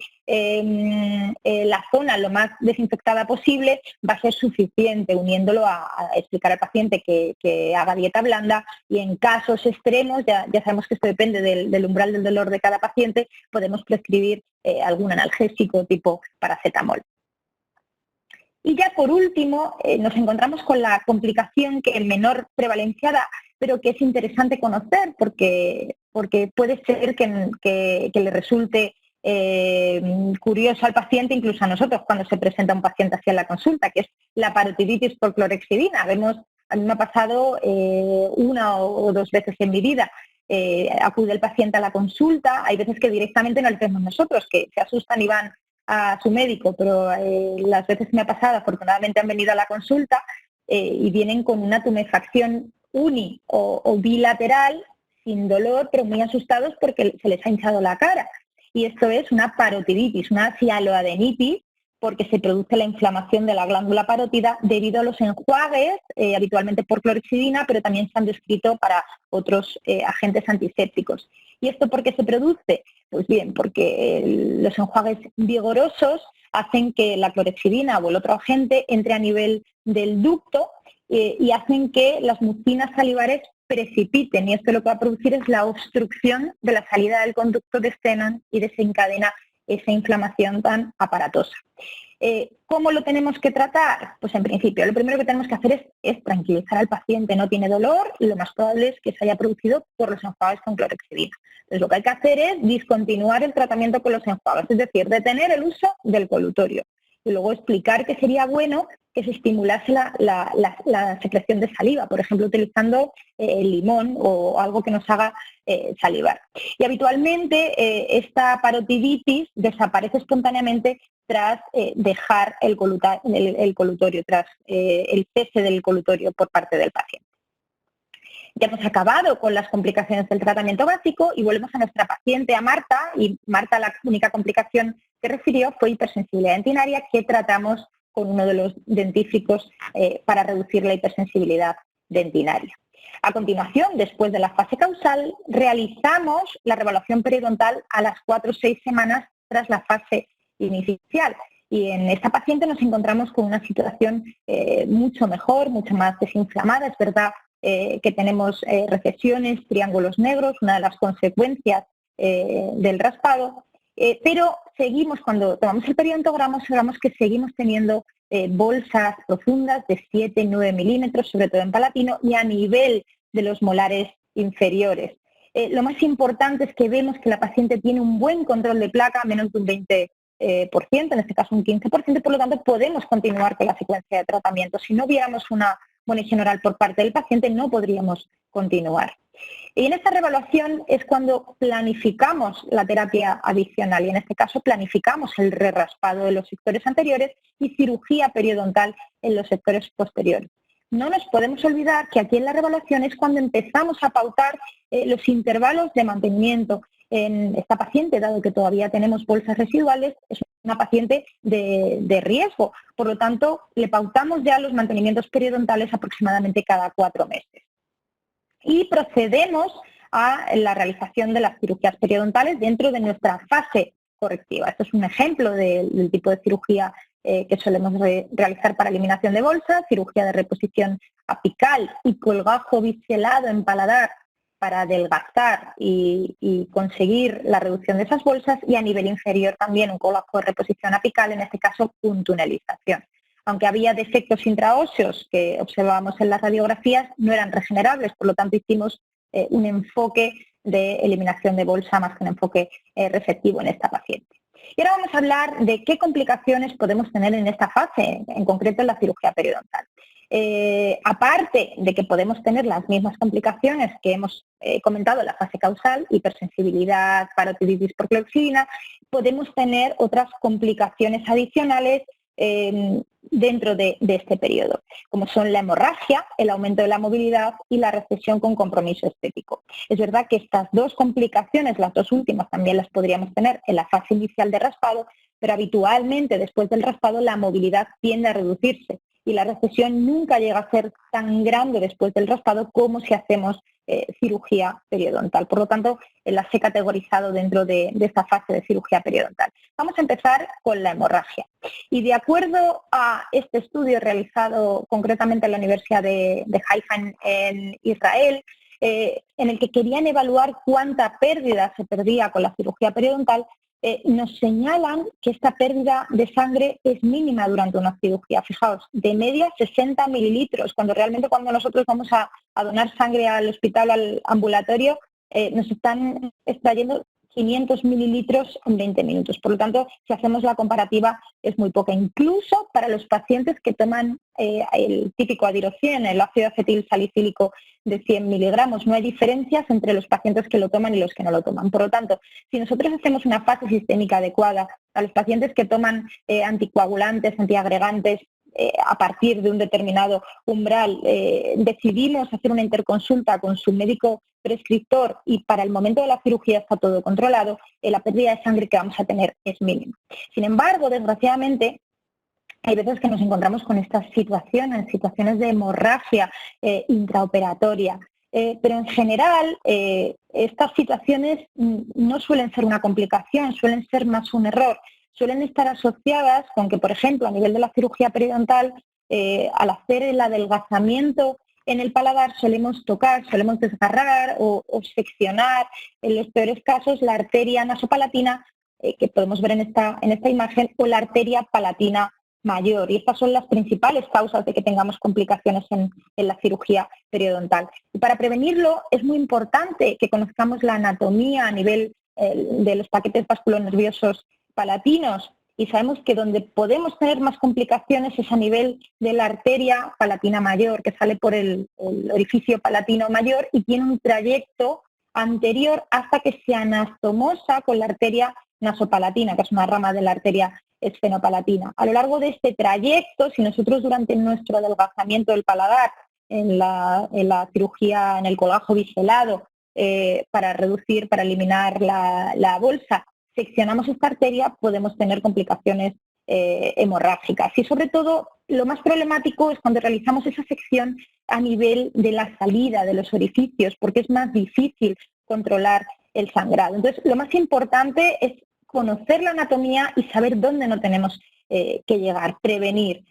la zona lo más desinfectada posible, va a ser suficiente, uniéndolo a explicar al paciente que haga dieta blanda, y en casos extremos, ya sabemos que esto depende del umbral del dolor de cada paciente, podemos prescribir algún analgésico tipo paracetamol. Y ya por último, nos encontramos con la complicación que en menor prevalencia da, pero que es interesante conocer porque puede ser que le resulte curioso al paciente, incluso a nosotros, cuando se presenta un paciente hacia la consulta, que es la parotiditis por clorhexidina. A mí me ha pasado 1 o 2 veces en mi vida. Acude el paciente a la consulta, hay veces que directamente no le vemos nosotros, que se asustan y van a su médico, pero las veces que me ha pasado, afortunadamente han venido a la consulta y vienen con una tumefacción uni o bilateral, sin dolor, pero muy asustados porque se les ha hinchado la cara. Y esto es una parotiditis, una cialoadenitis, porque se produce la inflamación de la glándula parótida debido a los enjuagues, habitualmente por clorhexidina, pero también se han descrito para otros agentes antisépticos. ¿Y esto por qué se produce? Pues bien, porque los enjuagues vigorosos hacen que la clorhexidina o el otro agente entre a nivel del ducto y hacen que las mucinas salivares precipiten, y esto lo que va a producir es la obstrucción de la salida del conducto de Stennan y desencadena esa inflamación tan aparatosa. ¿Cómo lo tenemos que tratar? Pues en principio, lo primero que tenemos que hacer es tranquilizar al paciente. No tiene dolor y lo más probable es que se haya producido por los enjuagues con clorhexidina. Entonces, lo que hay que hacer es discontinuar el tratamiento con los enjuagues, es decir, detener el uso del colutorio. y luego explicar que sería bueno que se estimulase la secreción de saliva, por ejemplo, utilizando el limón o algo que nos haga salivar. Y habitualmente esta parotiditis desaparece espontáneamente tras dejar el colutorio, tras el cese del colutorio por parte del paciente. Ya hemos acabado con las complicaciones del tratamiento básico y volvemos a nuestra paciente, a Marta, y Marta la única complicación que refirió fue hipersensibilidad dentinaria, que tratamos con uno de los dentífricos para reducir la hipersensibilidad dentinaria. A continuación, después de la fase causal, realizamos la reevaluación periodontal a las 4 o 6 semanas tras la fase inicial. Y en esta paciente nos encontramos con una situación mucho mejor, mucho más desinflamada. Es verdad que tenemos recesiones, triángulos negros, una de las consecuencias del raspado, pero seguimos, cuando tomamos el periodontograma, observamos que seguimos teniendo bolsas profundas de 7-9 milímetros, sobre todo en palatino, y a nivel de los molares inferiores. Lo más importante es que vemos que la paciente tiene un buen control de placa, menos de un 20%, en este caso un 15%, por lo tanto podemos continuar con la secuencia de tratamiento. Si no viéramos una buena higiene oral por parte del paciente, no podríamos continuar. Y en esta reevaluación es cuando planificamos la terapia adicional y en este caso planificamos el re-raspado de los sectores anteriores y cirugía periodontal en los sectores posteriores. No nos podemos olvidar que aquí en la reevaluación es cuando empezamos a pautar los intervalos de mantenimiento en esta paciente, dado que todavía tenemos bolsas residuales. Es una paciente de riesgo, por lo tanto le pautamos ya los mantenimientos periodontales aproximadamente cada 4 meses. Y procedemos a la realización de las cirugías periodontales dentro de nuestra fase correctiva. Esto es un ejemplo del tipo de cirugía que solemos realizar para eliminación de bolsas, cirugía de reposición apical y colgajo biselado en paladar para adelgazar y conseguir la reducción de esas bolsas, y a nivel inferior también un colgajo de reposición apical, en este caso con tunelización. Aunque había defectos intraóseos que observábamos en las radiografías, no eran regenerables, por lo tanto hicimos un enfoque de eliminación de bolsa más que un enfoque receptivo en esta paciente. Y ahora vamos a hablar de qué complicaciones podemos tener en esta fase, en concreto en la cirugía periodontal. Aparte de que podemos tener las mismas complicaciones que hemos comentado en la fase causal, hipersensibilidad, parotiditis por cloxidina, podemos tener otras complicaciones adicionales dentro de este periodo, como son la hemorragia, el aumento de la movilidad y la recesión con compromiso estético. Es verdad que estas dos complicaciones, las dos últimas, también las podríamos tener en la fase inicial de raspado, pero habitualmente después del raspado la movilidad tiende a reducirse y la recesión nunca llega a ser tan grande después del raspado como si hacemos cirugía periodontal. Por lo tanto, las he categorizado dentro de esta fase de cirugía periodontal. Vamos a empezar con la hemorragia. Y de acuerdo a este estudio realizado concretamente en la Universidad de Haifa en Israel, en el que querían evaluar cuánta pérdida se perdía con la cirugía periodontal, nos señalan que esta pérdida de sangre es mínima durante una cirugía. Fijaos, de media 60 mililitros, cuando realmente cuando nosotros vamos a donar sangre al hospital, al ambulatorio, nos están extrayendo 500 mililitros en 20 minutos. Por lo tanto, si hacemos la comparativa, es muy poca. Incluso para los pacientes que toman el típico adirocien, el ácido acetil salicílico de 100 miligramos, no hay diferencias entre los pacientes que lo toman y los que no lo toman. Por lo tanto, si nosotros hacemos una fase sistémica adecuada a los pacientes que toman anticoagulantes, antiagregantes, a partir de un determinado umbral, decidimos hacer una interconsulta con su médico prescriptor y para el momento de la cirugía está todo controlado, la pérdida de sangre que vamos a tener es mínima. Sin embargo, desgraciadamente, hay veces que nos encontramos con estas situaciones de hemorragia intraoperatoria, pero en general estas situaciones no suelen ser una complicación, suelen ser más un error. Suelen estar asociadas con que, por ejemplo, a nivel de la cirugía periodontal, al hacer el adelgazamiento en el paladar solemos tocar, solemos desgarrar o seccionar, en los peores casos, la arteria nasopalatina, que podemos ver en esta imagen, o la arteria palatina mayor. Y estas son las principales causas de que tengamos complicaciones en la cirugía periodontal. Y para prevenirlo es muy importante que conozcamos la anatomía a nivel de los paquetes vasculonerviosos palatinos y sabemos que donde podemos tener más complicaciones es a nivel de la arteria palatina mayor, que sale por el orificio palatino mayor y tiene un trayecto anterior hasta que se anastomosa con la arteria nasopalatina, que es una rama de la arteria esfenopalatina. A lo largo de este trayecto, si nosotros durante nuestro adelgazamiento del paladar, en la cirugía, en el colgajo biselado, para reducir, para eliminar la bolsa, seccionamos esta arteria, podemos tener complicaciones hemorrágicas. Y sobre todo, lo más problemático es cuando realizamos esa sección a nivel de la salida de los orificios, porque es más difícil controlar el sangrado. Entonces, lo más importante es conocer la anatomía y saber dónde no tenemos que llegar, prevenir.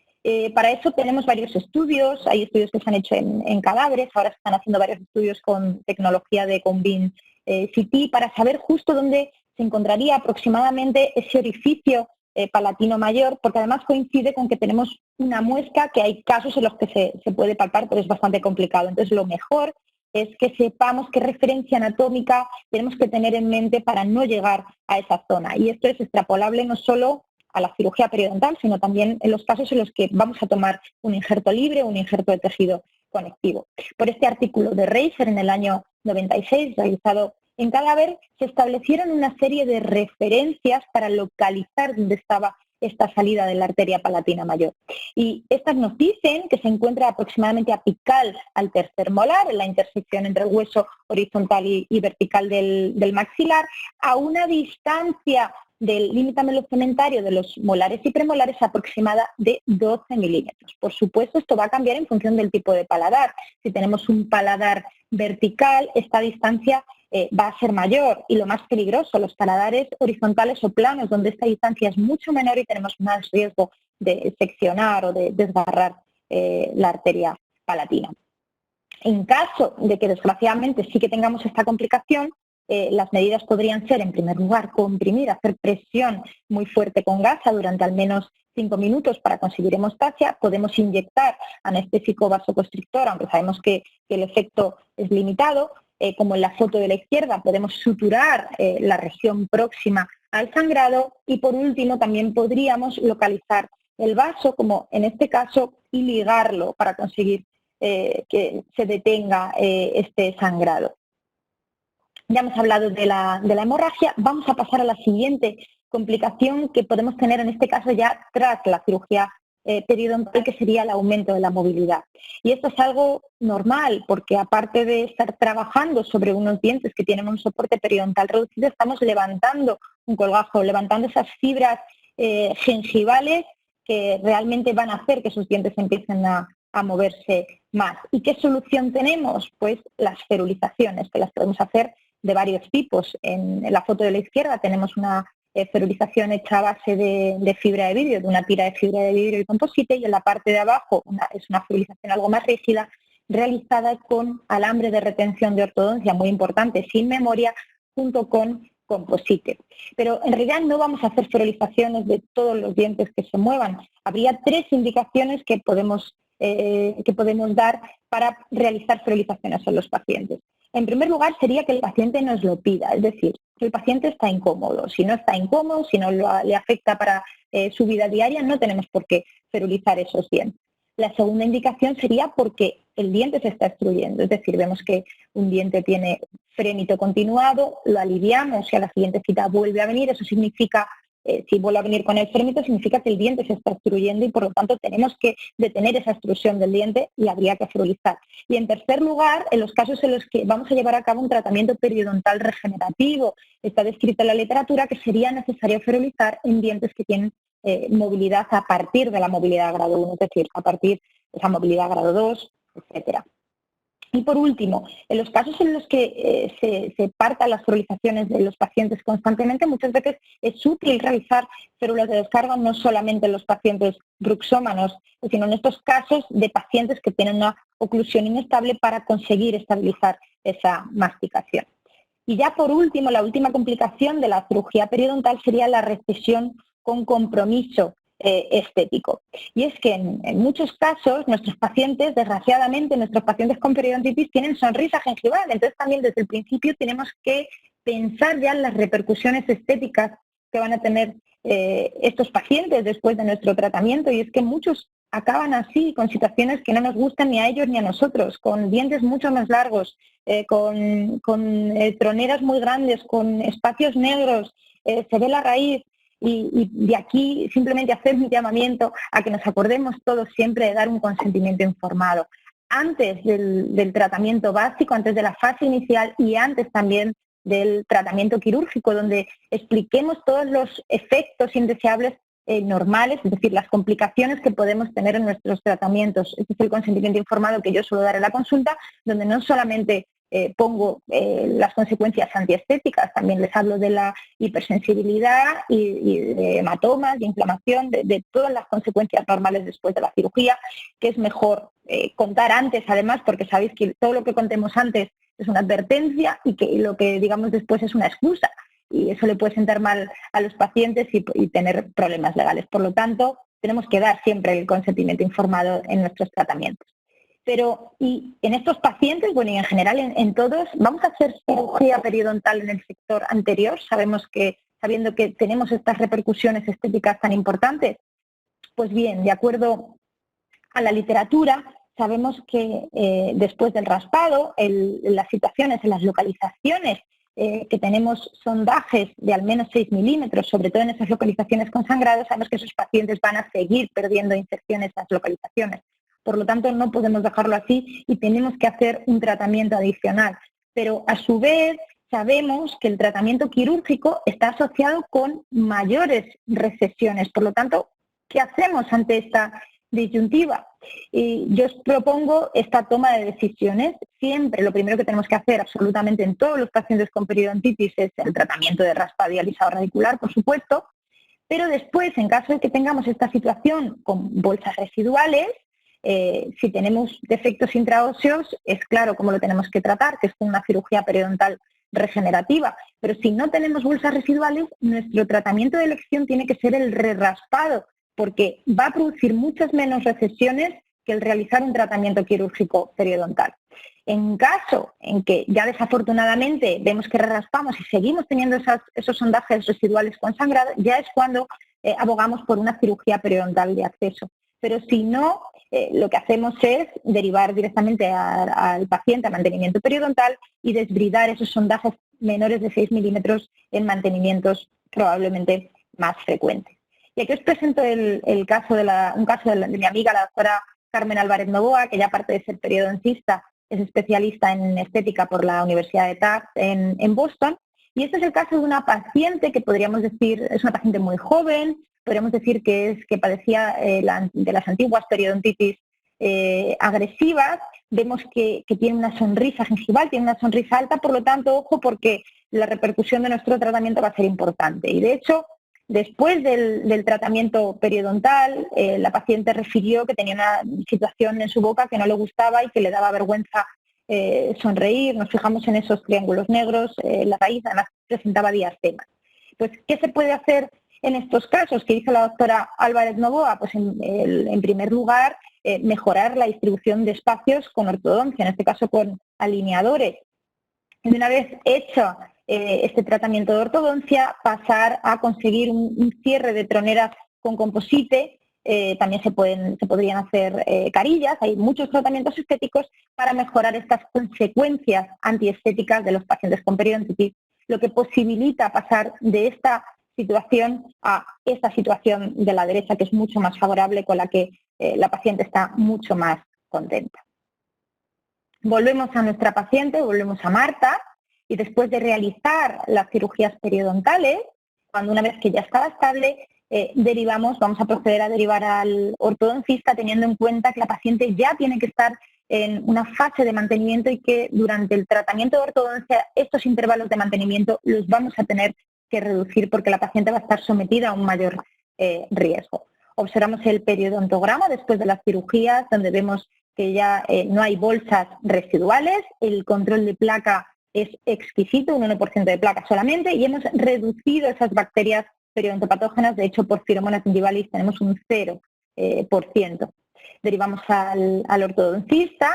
Para eso tenemos varios estudios, hay estudios que se han hecho en cadáveres, ahora se están haciendo varios estudios con tecnología de Combin CT para saber justo dónde se encontraría aproximadamente ese orificio palatino mayor, porque además coincide con que tenemos una muesca que hay casos en los que se puede palpar, pero es bastante complicado. Entonces, lo mejor es que sepamos qué referencia anatómica tenemos que tener en mente para no llegar a esa zona. Y esto es extrapolable no solo a la cirugía periodontal, sino también en los casos en los que vamos a tomar un injerto libre o un injerto de tejido conectivo. Por este artículo de Reiser en el año 96, realizado en cadáver, se establecieron una serie de referencias para localizar dónde estaba esta salida de la arteria palatina mayor. Y estas nos dicen que se encuentra aproximadamente apical al tercer molar, en la intersección entre el hueso horizontal y vertical del maxilar, a una distancia del límite amelocementario de los molares y premolares aproximada de 12 milímetros. Por supuesto, esto va a cambiar en función del tipo de paladar. Si tenemos un paladar vertical, esta distancia va a ser mayor, y lo más peligroso, los paladares horizontales o planos, donde esta distancia es mucho menor y tenemos más riesgo de seccionar o de desgarrar la arteria palatina. En caso de que desgraciadamente sí que tengamos esta complicación, las medidas podrían ser, en primer lugar, comprimir, hacer presión muy fuerte con gasa durante al menos 5 minutos para conseguir hemostasia. Podemos inyectar anestésico vasoconstrictor, aunque sabemos que el efecto es limitado. Como en la foto de la izquierda, podemos suturar la región próxima al sangrado. Y por último, también podríamos localizar el vaso, como en este caso, y ligarlo para conseguir que se detenga este sangrado. Ya hemos hablado de la hemorragia. Vamos a pasar a la siguiente complicación que podemos tener en este caso ya tras la cirugía periodontal, que sería el aumento de la movilidad. Y esto es algo normal, porque aparte de estar trabajando sobre unos dientes que tienen un soporte periodontal reducido, estamos levantando un colgajo, levantando esas fibras gengivales que realmente van a hacer que esos dientes empiecen a moverse más. ¿Y qué solución tenemos? Pues las ferulizaciones, que las podemos hacer de varios tipos. En la foto de la izquierda tenemos una ferulización hecha a base de fibra de vidrio, de una tira de fibra de vidrio y composite, y en la parte de abajo es una ferulización algo más rígida, realizada con alambre de retención de ortodoncia, muy importante, sin memoria, junto con composite. Pero en realidad no vamos a hacer ferulizaciones de todos los dientes que se muevan. Habría 3 indicaciones que podemos dar para realizar ferulizaciones en los pacientes. En primer lugar, sería que el paciente nos lo pida, es decir, que el paciente está incómodo. Si no está incómodo, si no le afecta para su vida diaria, no tenemos por qué ferulizar esos dientes. La segunda indicación sería porque el diente se está extruyendo, es decir, vemos que un diente tiene frémito continuado, lo aliviamos y a la siguiente cita vuelve a venir. Eso significa, si vuelve a venir con el frémito, significa que el diente se está extruyendo y por lo tanto tenemos que detener esa extrusión del diente y habría que ferulizar. Y en tercer lugar, en los casos en los que vamos a llevar a cabo un tratamiento periodontal regenerativo, está descrito en la literatura que sería necesario ferulizar en dientes que tienen movilidad a partir de la movilidad grado 1, es decir, a partir de esa movilidad grado 2, etcétera. Y por último, en los casos en los que se partan las ferulizaciones de los pacientes constantemente, muchas veces es útil realizar férulas de descarga no solamente en los pacientes bruxómanos, sino en estos casos de pacientes que tienen una oclusión inestable para conseguir estabilizar esa masticación. Y ya por último, la última complicación de la cirugía periodontal sería la recesión con compromiso estético. Y es que en muchos casos nuestros pacientes, desgraciadamente, nuestros pacientes con periodontitis tienen sonrisa gengival. Entonces también desde el principio tenemos que pensar ya en las repercusiones estéticas que van a tener estos pacientes después de nuestro tratamiento, y es que muchos acaban así, con situaciones que no nos gustan ni a ellos ni a nosotros, con dientes mucho más largos, con troneras muy grandes, con espacios negros, se ve la raíz. Y de aquí simplemente hacer un llamamiento a que nos acordemos todos siempre de dar un consentimiento informado antes del tratamiento básico, antes de la fase inicial y antes también del tratamiento quirúrgico, donde expliquemos todos los efectos indeseables normales, es decir, las complicaciones que podemos tener en nuestros tratamientos. Este es el consentimiento informado que yo suelo dar en la consulta, donde no solamente pongo las consecuencias antiestéticas, también les hablo de la hipersensibilidad y de hematomas, de inflamación, de todas las consecuencias normales después de la cirugía, que es mejor contar antes, además, porque sabéis que todo lo que contemos antes es una advertencia y que lo que digamos después es una excusa, y eso le puede sentar mal a los pacientes y tener problemas legales. Por lo tanto, tenemos que dar siempre el consentimiento informado en nuestros tratamientos. Pero, y en estos pacientes, bueno, y en general en todos, ¿vamos a hacer cirugía periodontal en el sector anterior? Sabiendo que tenemos estas repercusiones estéticas tan importantes. Pues bien, de acuerdo a la literatura, sabemos que después del raspado, en las situaciones, en las localizaciones que tenemos sondajes de al menos 6 milímetros, sobre todo en esas localizaciones con sangrado, sabemos que esos pacientes van a seguir perdiendo infección en esas localizaciones. Por lo tanto, no podemos dejarlo así y tenemos que hacer un tratamiento adicional. Pero a su vez, sabemos que el tratamiento quirúrgico está asociado con mayores recesiones. Por lo tanto, ¿qué hacemos ante esta disyuntiva? Y yo os propongo esta toma de decisiones. Siempre lo primero que tenemos que hacer absolutamente en todos los pacientes con periodontitis es el tratamiento de raspado y alisado radicular, por supuesto, pero después, en caso de que tengamos esta situación con bolsas residuales, si tenemos defectos intraóseos, es claro cómo lo tenemos que tratar, que es con una cirugía periodontal regenerativa. Pero si no tenemos bolsas residuales, nuestro tratamiento de elección tiene que ser el re-raspado, porque va a producir muchas menos recesiones que el realizar un tratamiento quirúrgico periodontal. En caso en que ya desafortunadamente vemos que re-raspamos y seguimos teniendo esos sondajes residuales con sangrado, ya es cuando abogamos por una cirugía periodontal de acceso. Pero si no, lo que hacemos es derivar directamente al paciente a mantenimiento periodontal y desbridar esos sondajes menores de 6 milímetros en mantenimientos probablemente más frecuentes. Y aquí os presento un caso de mi amiga, la doctora Carmen Álvarez Novoa, que ya aparte de ser periodoncista, es especialista en estética por la Universidad de Tufts en Boston. Y este es el caso de una paciente que podríamos decir, es una paciente muy joven, podríamos decir que padecía de las antiguas periodontitis agresivas. Vemos que tiene una sonrisa gengival, tiene una sonrisa alta, por lo tanto, ojo, porque la repercusión de nuestro tratamiento va a ser importante. Y de hecho, después del tratamiento periodontal, la paciente refirió que tenía una situación en su boca que no le gustaba y que le daba vergüenza sonreír. Nos fijamos en esos triángulos negros, la raíz además presentaba diastema. Pues, ¿qué se puede hacer en estos casos? ¿Qué dice la doctora Álvarez Novoa? Pues en primer lugar, mejorar la distribución de espacios con ortodoncia, en este caso con alineadores. Y una vez hecho este tratamiento de ortodoncia, pasar a conseguir un cierre de troneras con composite. También se podrían hacer carillas. Hay muchos tratamientos estéticos para mejorar estas consecuencias antiestéticas de los pacientes con periodontitis, lo que posibilita pasar de esta situación a esta situación de la derecha, que es mucho más favorable, con la que la paciente está mucho más contenta. Volvemos a nuestra paciente, volvemos a Marta, y después de realizar las cirugías periodontales, cuando una vez que ya estaba estable, vamos a proceder a derivar al ortodoncista, teniendo en cuenta que la paciente ya tiene que estar en una fase de mantenimiento y que durante el tratamiento de ortodoncia estos intervalos de mantenimiento los vamos a tener que reducir porque la paciente va a estar sometida a un mayor riesgo. Observamos el periodontograma después de las cirugías, donde vemos que ya no hay bolsas residuales, el control de placa es exquisito, un 1% de placa solamente, y hemos reducido esas bacterias periodontopatógenas. De hecho, por Pseudomonas gingivalis tenemos un 0%. Derivamos al ortodoncista,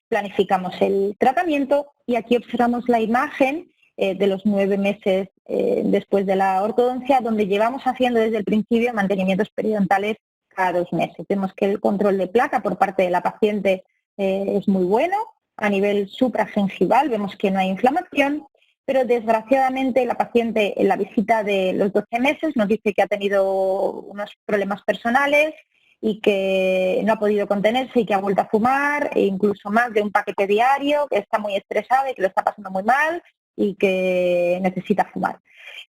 planificamos el tratamiento y aquí observamos la imagen de los 9 meses después de la ortodoncia, donde llevamos haciendo desde el principio mantenimientos periodontales cada 2 meses. Vemos que el control de placa por parte de la paciente es muy bueno. A nivel supragengival vemos que no hay inflamación, pero desgraciadamente la paciente en la visita de los 12 meses nos dice que ha tenido unos problemas personales y que no ha podido contenerse y que ha vuelto a fumar, e incluso más de un paquete diario, que está muy estresada y que lo está pasando muy mal y que necesita fumar.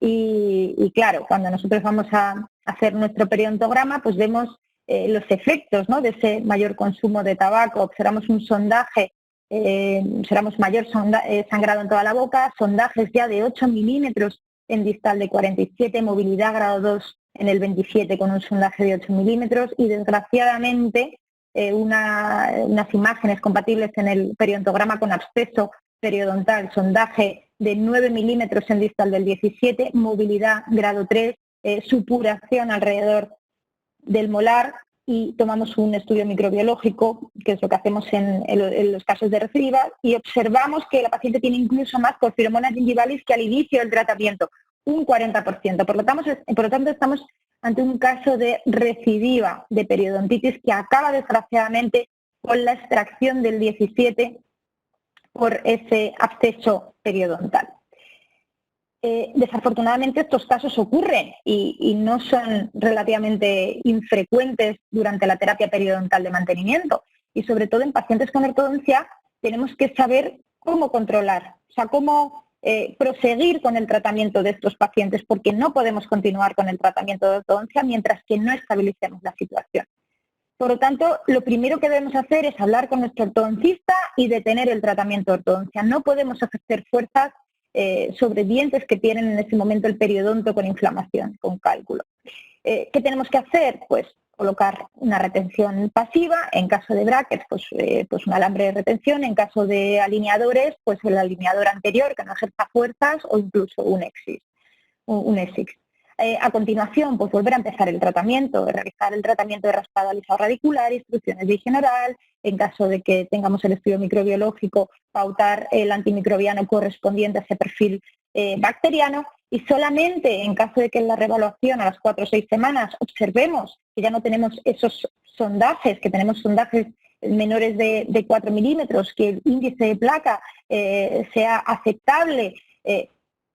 Y claro, cuando nosotros vamos a hacer nuestro periodontograma, pues vemos los efectos, ¿no?, de ese mayor consumo de tabaco. Observamos un sondaje, observamos mayor sangrado en toda la boca, sondajes ya de 8 milímetros en distal de 47, movilidad grado 2 en el 27 con un sondaje de 8 milímetros y desgraciadamente unas imágenes compatibles en el periodontograma con absceso periodontal, sondaje de 9 milímetros en distal del 17, movilidad grado 3, supuración alrededor del molar, y tomamos un estudio microbiológico, que es lo que hacemos en los casos de recidiva, y observamos que la paciente tiene incluso más Porphyromonas gingivalis que al inicio del tratamiento, un 40%. Por lo tanto, estamos ante un caso de recidiva de periodontitis que acaba desgraciadamente con la extracción del 17 por ese absceso periodontal. Desafortunadamente estos casos ocurren y no son relativamente infrecuentes durante la terapia periodontal de mantenimiento, y sobre todo en pacientes con ortodoncia tenemos que saber cómo controlar, o sea, cómo proseguir con el tratamiento de estos pacientes, porque no podemos continuar con el tratamiento de ortodoncia mientras que no estabilicemos la situación. Por lo tanto, lo primero que debemos hacer es hablar con nuestro ortodoncista y detener el tratamiento de ortodoncia. No podemos ejercer fuerzas sobre dientes que tienen en ese momento el periodonto con inflamación, con cálculo. ¿Qué tenemos que hacer? Pues colocar una retención pasiva, en caso de brackets, pues un alambre de retención, en caso de alineadores, pues el alineador anterior que no ejerza fuerzas o incluso un ESIX. A continuación, pues volver a empezar el tratamiento, realizar el tratamiento de raspado alisado radicular, instrucciones de higiene oral, en caso de que tengamos el estudio microbiológico, pautar el antimicrobiano correspondiente a ese perfil bacteriano, y solamente en caso de que en la reevaluación a las 4 o 6 semanas observemos que ya no tenemos esos sondajes, que tenemos sondajes menores de 4 milímetros, que el índice de placa sea aceptable,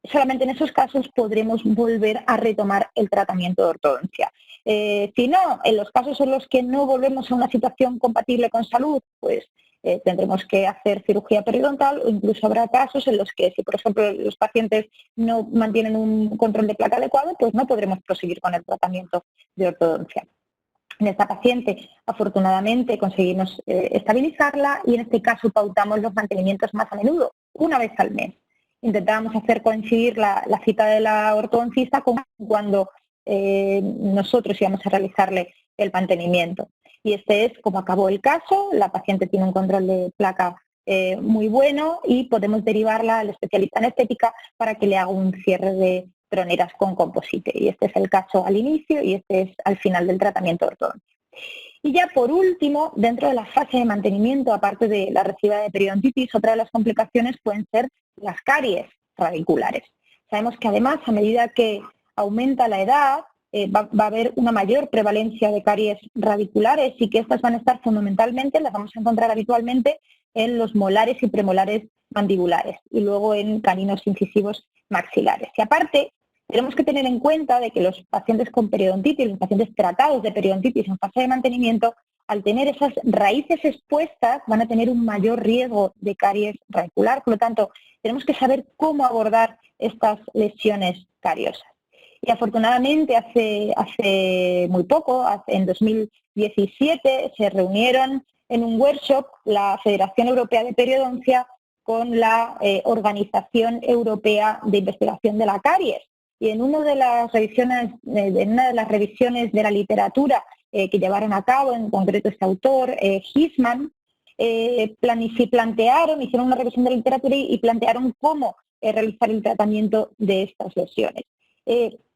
solamente en esos casos podremos volver a retomar el tratamiento de ortodoncia. Si no, en los casos en los que no volvemos a una situación compatible con salud, pues tendremos que hacer cirugía periodontal, o incluso habrá casos en los que, si por ejemplo los pacientes no mantienen un control de placa adecuado, pues no podremos proseguir con el tratamiento de ortodoncia. En esta paciente, afortunadamente, conseguimos estabilizarla, y en este caso pautamos los mantenimientos más a menudo, una vez al mes. Intentábamos hacer coincidir la cita de la ortodoncista con cuando nosotros íbamos a realizarle el mantenimiento. Y este es como acabó el caso. La paciente tiene un control de placa muy bueno y podemos derivarla al especialista en estética para que le haga un cierre de troneras con composite. Y este es el caso al inicio y este es al final del tratamiento de ortodoncia. Y ya por último, dentro de la fase de mantenimiento, aparte de la recidiva de periodontitis, otra de las complicaciones pueden ser las caries radiculares. Sabemos que además, a medida que aumenta la edad, va a haber una mayor prevalencia de caries radiculares, y que estas van a estar fundamentalmente, las vamos a encontrar habitualmente en los molares y premolares mandibulares y luego en caninos incisivos maxilares. Y aparte, tenemos que tener en cuenta de que los pacientes con periodontitis, los pacientes tratados de periodontitis en fase de mantenimiento, al tener esas raíces expuestas, van a tener un mayor riesgo de caries radicular. Por lo tanto, tenemos que saber cómo abordar estas lesiones cariosas. Y afortunadamente hace muy poco, en 2017, se reunieron en un workshop la Federación Europea de Periodoncia con la Organización Europea de Investigación de la Caries. Y en una de las revisiones de la literatura que llevaron a cabo, en concreto este autor, Hisman, hicieron una revisión de la literatura y plantearon cómo realizar el tratamiento de estas lesiones.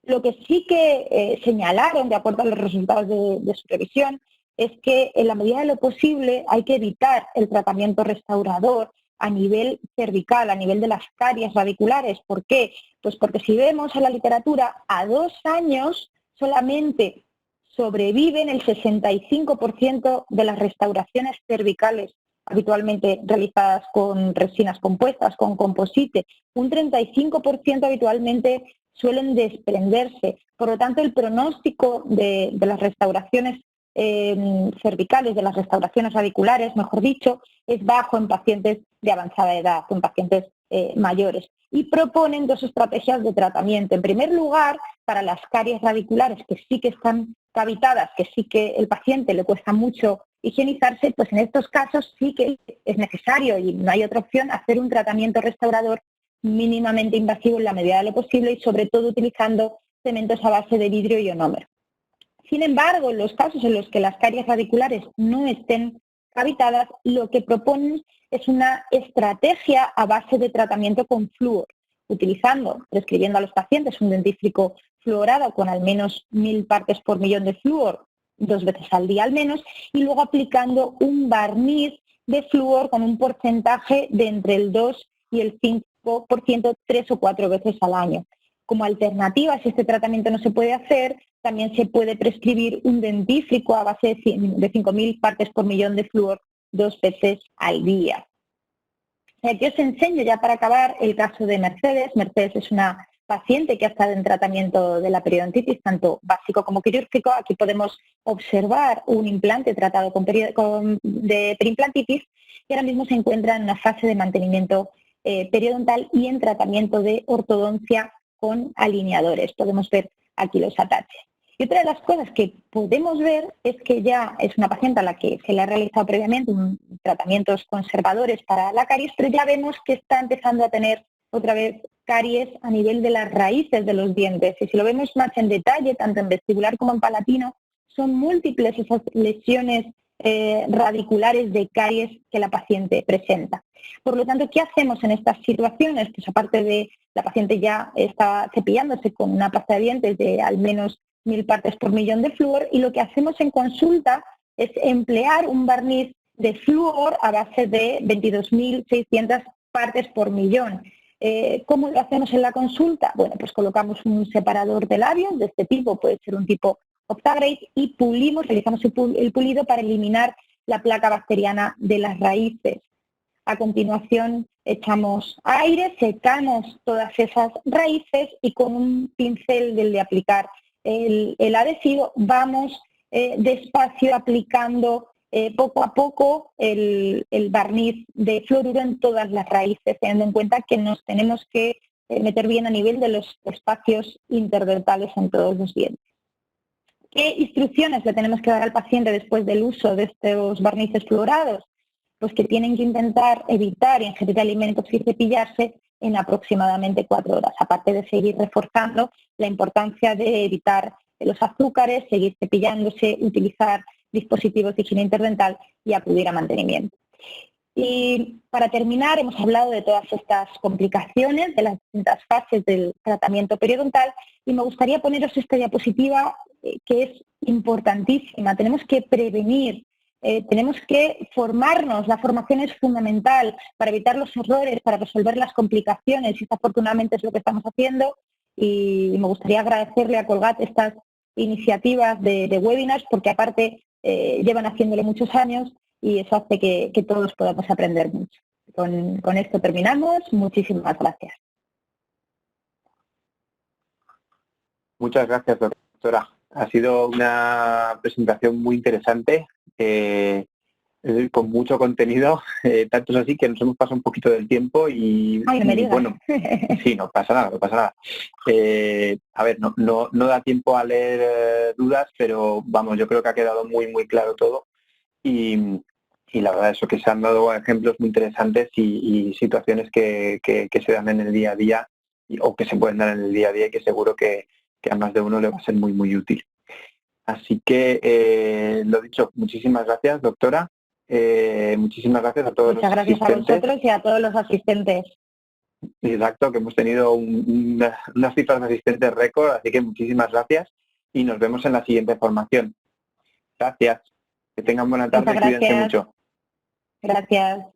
Lo que sí que señalaron, de acuerdo a los resultados de su revisión, es que en la medida de lo posible hay que evitar el tratamiento restaurador a nivel cervical, a nivel de las caries radiculares. ¿Por qué? Pues porque si vemos en la literatura, a 2 años solamente sobreviven el 65% de las restauraciones cervicales habitualmente realizadas con resinas compuestas, con composite. Un 35% habitualmente suelen desprenderse. Por lo tanto, el pronóstico de las restauraciones cervicales, de las restauraciones radiculares, mejor dicho, es bajo en pacientes de avanzada edad, en pacientes mayores. Y proponen 2 estrategias de tratamiento. En primer lugar, para las caries radiculares que sí que están cavitadas, que sí que el paciente le cuesta mucho higienizarse, pues en estos casos sí que es necesario y no hay otra opción hacer un tratamiento restaurador mínimamente invasivo en la medida de lo posible y sobre todo utilizando cementos a base de vidrio y ionómero. Sin embargo, en los casos en los que las caries radiculares no estén cavitadas, lo que proponen es una estrategia a base de tratamiento con flúor, prescribiendo a los pacientes un dentífrico fluorado con al menos 1000 partes por millón de flúor 2 veces al día al menos, y luego aplicando un barniz de flúor con un porcentaje de entre el 2 y el 5% 3 o 4 veces al año. Como alternativa, si este tratamiento no se puede hacer, también se puede prescribir un dentífrico a base de 5000 partes por millón de flúor 2 veces al día. Aquí os enseño ya para acabar el caso de Mercedes. Mercedes es una paciente que ha estado en tratamiento de la periodontitis, tanto básico como quirúrgico. Aquí podemos observar un implante tratado de perimplantitis y ahora mismo se encuentra en una fase de mantenimiento periodontal y en tratamiento de ortodoncia con alineadores. Podemos ver aquí los ataches. Y otra de las cosas que podemos ver es que ya es una paciente a la que se le ha realizado previamente tratamientos conservadores para la caries, pero ya vemos que está empezando a tener otra vez caries a nivel de las raíces de los dientes. Y si lo vemos más en detalle, tanto en vestibular como en palatino, son múltiples esas lesiones radiculares de caries que la paciente presenta. Por lo tanto, ¿qué hacemos en estas situaciones? Pues aparte de la paciente ya está cepillándose con una pasta de dientes de al menos 1000 partes por millón de flúor, y lo que hacemos en consulta es emplear un barniz de flúor a base de 22.600 partes por millón. ¿Cómo lo hacemos en la consulta? Bueno, pues colocamos un separador de labios de este tipo, puede ser un tipo Optagrade, y realizamos el pulido para eliminar la placa bacteriana de las raíces. A continuación echamos aire, secamos todas esas raíces y con un pincel del de aplicar el adhesivo vamos despacio aplicando poco a poco el barniz de fluoruro en todas las raíces, teniendo en cuenta que nos tenemos que meter bien a nivel de los espacios interdentales en todos los dientes. ¿Qué instrucciones le tenemos que dar al paciente después del uso de estos barnices fluorados? Pues que tienen que intentar evitar ingerir alimentos y cepillarse en aproximadamente 4 horas, aparte de seguir reforzando la importancia de evitar los azúcares, seguir cepillándose, utilizar dispositivos de higiene interdental y acudir a mantenimiento. Y para terminar, hemos hablado de todas estas complicaciones, de las distintas fases del tratamiento periodontal, y me gustaría poneros esta diapositiva que es importantísima. Tenemos que prevenir, tenemos que formarnos, la formación es fundamental para evitar los errores, para resolver las complicaciones, y afortunadamente es lo que estamos haciendo, y me gustaría agradecerle a Colgate estas iniciativas de webinars, porque aparte llevan haciéndolo muchos años, y eso hace que todos podamos aprender mucho. Con esto terminamos. Muchísimas gracias. Muchas gracias, doctora. Ha sido una presentación muy interesante, con mucho contenido, tanto es así que nos hemos pasado un poquito del tiempo y, Ay, no me digas. Bueno, sí, no pasa nada, no pasa nada. A ver, no da tiempo a leer dudas, pero vamos, yo creo que ha quedado muy claro todo, y la verdad es que se han dado ejemplos muy interesantes y situaciones que se dan en el día a día o que se pueden dar en el día a día, y que seguro que a más de uno le va a ser muy útil. Así que, lo dicho, muchísimas gracias, doctora. Muchísimas gracias a todos los asistentes. Muchas gracias a vosotros y a todos los asistentes. Exacto, que hemos tenido unas cifras de asistentes récord, así que muchísimas gracias y nos vemos en la siguiente formación. Gracias. Que tengan buena tarde y cuídense mucho. Gracias.